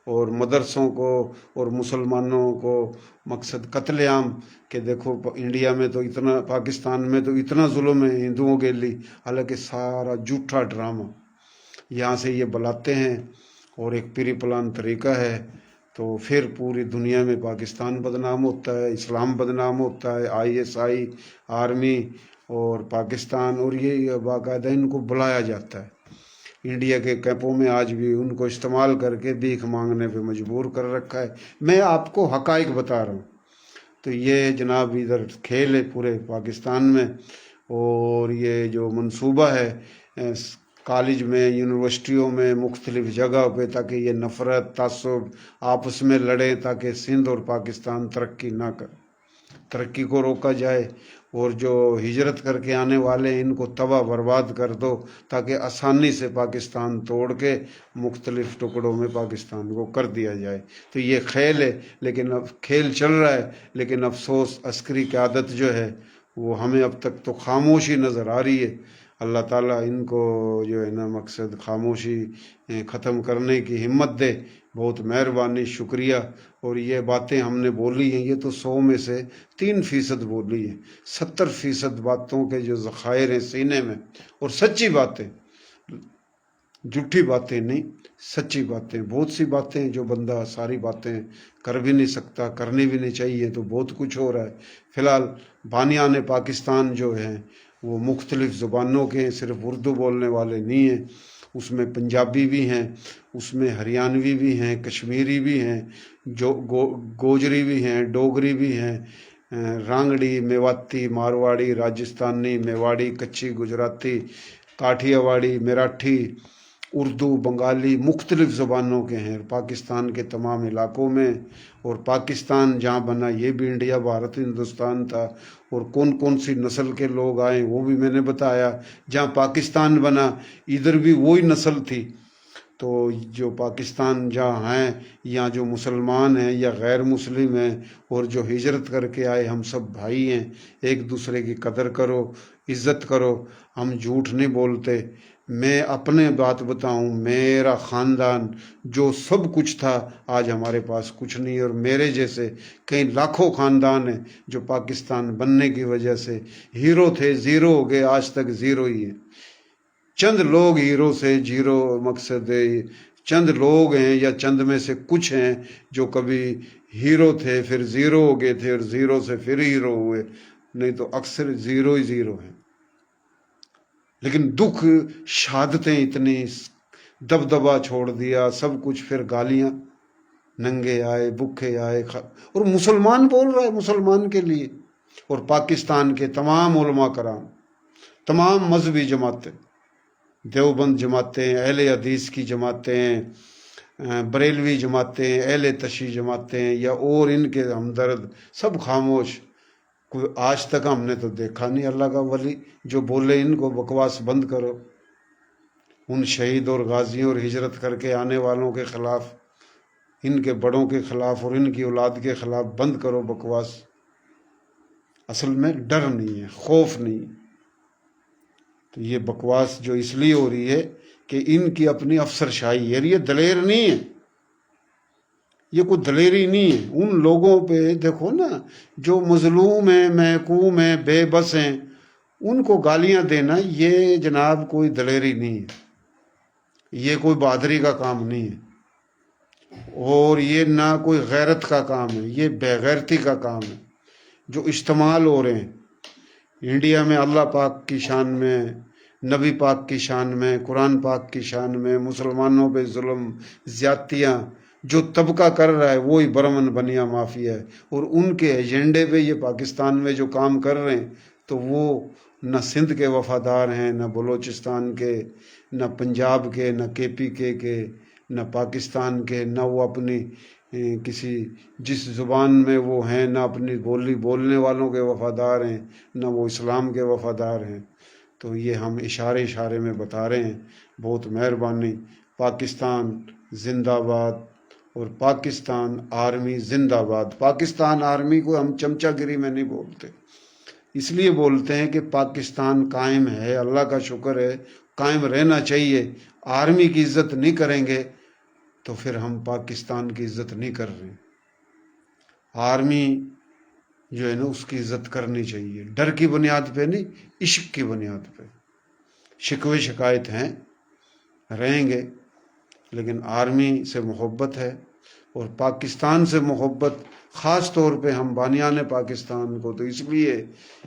اور مدرسوں کو اور مسلمانوں کو. مقصد قتل عام کہ دیکھو انڈیا میں تو اتنا، پاکستان میں تو اتنا ظلم ہے ہندوؤں کے لیے، حالانکہ سارا جھوٹا ڈرامہ یہاں سے یہ بلاتے ہیں. اور ایک پری پلان طریقہ ہے. تو پھر پوری دنیا میں پاکستان بدنام ہوتا ہے، اسلام بدنام ہوتا ہے، ISI آرمی اور پاکستان. اور یہ باقاعدہ ان کو بلایا جاتا ہے. انڈیا کے کیمپوں میں آج بھی ان کو استعمال کر کے بھیک مانگنے پہ مجبور کر رکھا ہے. میں آپ کو حقائق بتا رہا ہوں. تو یہ جناب ادھر کھیل ہے پورے پاکستان میں. اور یہ جو منصوبہ ہے کالج میں، یونیورسٹیوں میں، مختلف جگہ پہ، تاکہ یہ نفرت، تعصب آپس میں لڑیں تاکہ سندھ اور پاکستان ترقی نہ کرے، ترقی کو روکا جائے. اور جو ہجرت کر کے آنے والے ہیں ان کو تباہ برباد کر دو تاکہ آسانی سے پاکستان توڑ کے مختلف ٹکڑوں میں پاکستان کو کر دیا جائے. تو یہ کھیل ہے، لیکن اب کھیل چل رہا ہے، لیکن افسوس عسکری قیادت جو ہے وہ ہمیں اب تک تو خاموشی نظر آ رہی ہے. اللہ تعالیٰ ان کو جو ہے نا مقصد خاموشی ختم کرنے کی ہمت دے. بہت مہربانی، شکریہ. اور یہ باتیں ہم نے بولی ہیں یہ تو 100 میں سے 3% بولی ہیں. 70% باتوں کے جو ذخائر ہیں سینے میں، اور سچی باتیں، جھوٹی باتیں نہیں، سچی باتیں. بہت سی باتیں جو بندہ ساری باتیں کر بھی نہیں سکتا، کرنی بھی نہیں چاہیے. تو بہت کچھ ہو رہا ہے. فی الحال بانیان پاکستان جو ہیں وہ مختلف زبانوں کے ہیں، صرف اردو بولنے والے نہیں ہیں. اس میں پنجابی بھی ہیں، اس میں ہریانوی بھی ہیں، کشمیری بھی ہیں، جو گوجری بھی ہیں، ڈوگری بھی ہیں، رانگڑی، میواتی، مارواڑی، راجستھانی، میواڑی، کچھی، گجراتی، کاٹھیا واڑی، مراٹھی، اردو، بنگالی، مختلف زبانوں کے ہیں پاکستان کے تمام علاقوں میں. اور پاکستان جہاں بنا یہ بھی انڈیا، بھارت، ہندوستان تھا. اور کون کون سی نسل کے لوگ آئے وہ بھی میں نے بتایا. جہاں پاکستان بنا ادھر بھی وہی نسل تھی. تو جو پاکستان جہاں ہیں، یہاں جو مسلمان ہیں یا غیر مسلم ہیں اور جو ہجرت کر کے آئے، ہم سب بھائی ہیں. ایک دوسرے کی قدر کرو، عزت کرو. ہم جھوٹ نہیں بولتے. میں اپنے بات بتاؤں، میرا خاندان جو سب کچھ تھا آج ہمارے پاس کچھ نہیں. اور میرے جیسے کئی لاکھوں خاندان ہیں جو پاکستان بننے کی وجہ سے ہیرو تھے، زیرو ہو گئے، آج تک زیرو ہی ہیں. چند لوگ ہیرو سے زیرو، مقصد چند لوگ ہیں یا چند میں سے کچھ ہیں جو کبھی ہیرو تھے پھر زیرو ہو گئے تھے اور زیرو سے پھر ہیرو ہوئے، نہیں تو اکثر زیرو ہی زیرو ہیں. لیکن دکھ، شہادتیں اتنی، دبدبا چھوڑ دیا سب کچھ، پھر گالیاں، ننگے آئے، بکھے آئے. اور مسلمان بول رہا ہے مسلمان کے لیے. اور پاکستان کے تمام علماء کرام، تمام مذہبی جماعتیں، دیوبند جماعتیں، اہل حدیث کی جماعتیں، بریلوی جماعتیں، اہل تشیع جماعتیں یا اور ان کے ہمدرد، سب خاموش. کوئی آج تک ہم نے تو دیکھا نہیں اللہ کا ولی جو بولے ان کو بکواس بند کرو. ان شہید اور غازیوں اور ہجرت کر کے آنے والوں کے خلاف، ان کے بڑوں کے خلاف اور ان کی اولاد کے خلاف بند کرو بکواس. اصل میں ڈر نہیں ہے، خوف نہیں ہے. تو یہ بکواس جو اس لیے ہو رہی ہے کہ ان کی اپنی افسر شاہی ہے. یہ دلیر نہیں ہے، یہ کوئی دلیری نہیں ہے. ان لوگوں پہ دیکھو نا جو مظلوم ہیں، محکوم ہیں، بے بس ہیں، ان کو گالیاں دینا یہ جناب کوئی دلیری نہیں ہے، یہ کوئی بہادری کا کام نہیں ہے، اور یہ نہ کوئی غیرت کا کام ہے، یہ بے غیرتی کا کام ہے جو استعمال ہو رہے ہیں انڈیا میں اللہ پاک کی شان میں، نبی پاک کی شان میں، قرآن پاک کی شان میں، مسلمانوں پہ ظلم زیادتیاں جو طبقہ کر رہا ہے وہی برمن بنیا مافیا ہے، اور ان کے ایجنڈے پہ یہ پاکستان میں جو کام کر رہے ہیں تو وہ نہ سندھ کے وفادار ہیں، نہ بلوچستان کے، نہ پنجاب کے، نہ کے پی کے، نہ پاکستان کے، نہ وہ اپنی کسی جس زبان میں وہ ہیں، نہ اپنی بولی بولنے والوں کے وفادار ہیں، نہ وہ اسلام کے وفادار ہیں۔ تو یہ ہم اشارے میں بتا رہے ہیں۔ بہت مہربانی۔ پاکستان زندہ باد، اور پاکستان آرمی زندہ باد۔ پاکستان آرمی کو ہم چمچہ گری میں نہیں بولتے، اس لیے بولتے ہیں کہ پاکستان قائم ہے، اللہ کا شکر ہے، قائم رہنا چاہیے۔ آرمی کی عزت نہیں کریں گے تو پھر ہم پاکستان کی عزت نہیں کر رہے۔ آرمی جو ہے نا اس کی عزت کرنی چاہیے، ڈر کی بنیاد پہ نہیں، عشق کی بنیاد پہ۔ شکوے شکایت ہیں، رہیں گے، لیکن آرمی سے محبت ہے، اور پاکستان سے محبت خاص طور پہ ہم بانیان پاکستان کو، تو اس لیے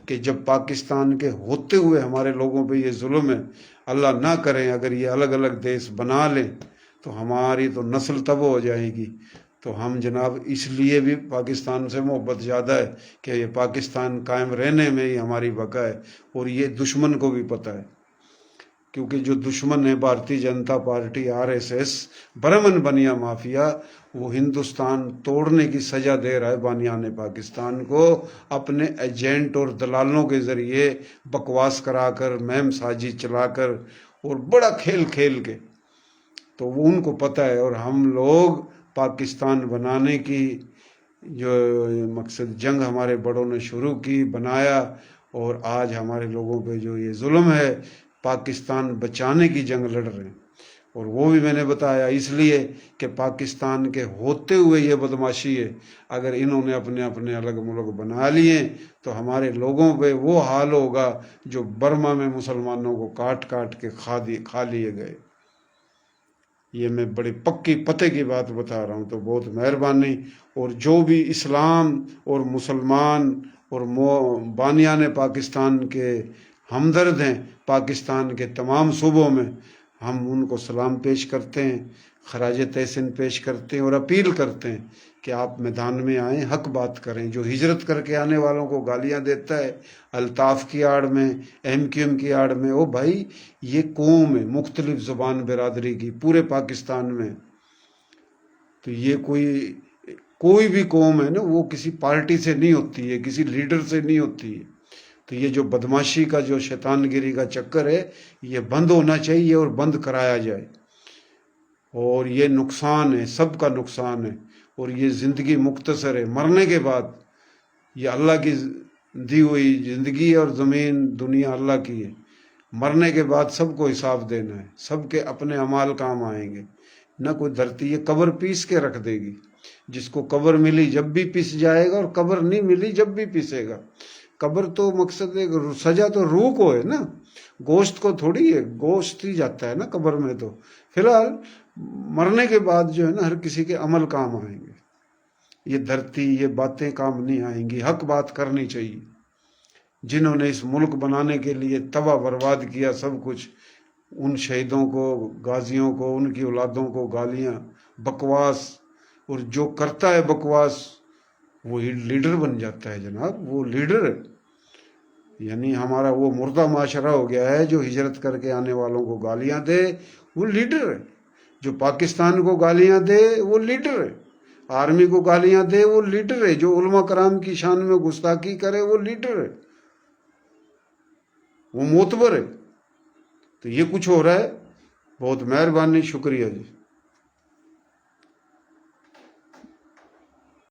کہ جب پاکستان کے ہوتے ہوئے ہمارے لوگوں پہ یہ ظلم ہے، اللہ نہ کریں اگر یہ الگ الگ دیش بنا لیں تو ہماری تو نسل تباہ ہو جائے گی۔ تو ہم جناب اس لیے بھی پاکستان سے محبت زیادہ ہے کہ یہ پاکستان قائم رہنے میں ہی ہماری بقا ہے، اور یہ دشمن کو بھی پتہ ہے، کیونکہ جو دشمن ہے بھارتی جنتا پارٹی RSS برمن بنیا مافیا، وہ ہندوستان توڑنے کی سزا دے رہا ہے بانیان پاکستان کو، اپنے ایجنٹ اور دلالوں کے ذریعے بکواس کرا کر، مہم سازی چلا کر، اور بڑا کھیل کھیل کے۔ تو وہ ان کو پتہ ہے، اور ہم لوگ پاکستان بنانے کی جو مقصد جنگ ہمارے بڑوں نے شروع کی، بنایا، اور آج ہمارے لوگوں پہ جو یہ ظلم ہے پاکستان بچانے کی جنگ لڑ رہے ہیں۔ اور وہ بھی میں نے بتایا اس لیے کہ پاکستان کے ہوتے ہوئے یہ بدماشی ہے، اگر انہوں نے اپنے اپنے الگ ملک بنا لیے تو ہمارے لوگوں پہ وہ حال ہوگا جو برما میں مسلمانوں کو کاٹ کاٹ کے کھا لیے گئے۔ یہ میں بڑی پکی پتے کی بات بتا رہا ہوں، تو بہت مہربانی۔ اور جو بھی اسلام اور مسلمان اور بانیان پاکستان کے ہمدرد ہیں پاکستان کے تمام صوبوں میں، ہم ان کو سلام پیش کرتے ہیں، خراج تحسین پیش کرتے ہیں، اور اپیل کرتے ہیں کہ آپ میدان میں آئیں، حق بات کریں۔ جو ہجرت کر کے آنے والوں کو گالیاں دیتا ہے الطاف کی آڑ میں، MQM کی آڑ میں، او بھائی یہ قوم ہے مختلف زبان برادری کی پورے پاکستان میں، تو یہ کوئی بھی قوم ہے نا، وہ کسی پارٹی سے نہیں ہوتی ہے، کسی لیڈر سے نہیں ہوتی ہے۔ تو یہ جو بدماشی کا جو شیطان گیری کا چکر ہے یہ بند ہونا چاہیے، اور بند کرایا جائے، اور یہ نقصان ہے، سب کا نقصان ہے، اور یہ زندگی مختصر ہے، مرنے کے بعد یہ اللہ کی دی ہوئی زندگی ہے، اور زمین دنیا اللہ کی ہے، مرنے کے بعد سب کو حساب دینا ہے، سب کے اپنے اعمال کام آئیں گے، نہ کوئی دھرتی یہ قبر پیس کے رکھ دے گی، جس کو قبر ملی جب بھی پیس جائے گا، اور قبر نہیں ملی جب بھی پیسے گا۔ قبر تو مقصد ہے سجا تو روح کو ہے نا، گوشت کو تھوڑی ہے، گوشت ہی جاتا ہے نا قبر میں۔ تو فی الحال مرنے کے بعد جو ہے نا ہر کسی کے عمل کام آئیں گے، یہ دھرتی یہ باتیں کام نہیں آئیں گی، حق بات کرنی چاہیے۔ جنہوں نے اس ملک بنانے کے لیے تباہ برباد کیا سب کچھ، ان شہیدوں کو، غازیوں کو، ان کی اولادوں کو گالیاں، بکواس، اور جو کرتا ہے بکواس وہی لیڈر بن جاتا ہے جناب، وہ لیڈر ہے۔ یعنی ہمارا وہ مردہ معاشرہ ہو گیا ہے جو ہجرت کر کے آنے والوں کو گالیاں دے، وہ لیڈر ہے۔ جو پاکستان کو گالیاں دے وہ لیڈر ہے، آرمی کو گالیاں دے وہ لیڈر ہے، جو علماء کرام کی شان میں گستاخی کرے وہ لیڈر ہے، وہ معتبر ہے۔ تو یہ کچھ ہو رہا ہے، بہت مہربانی، شکریہ جی۔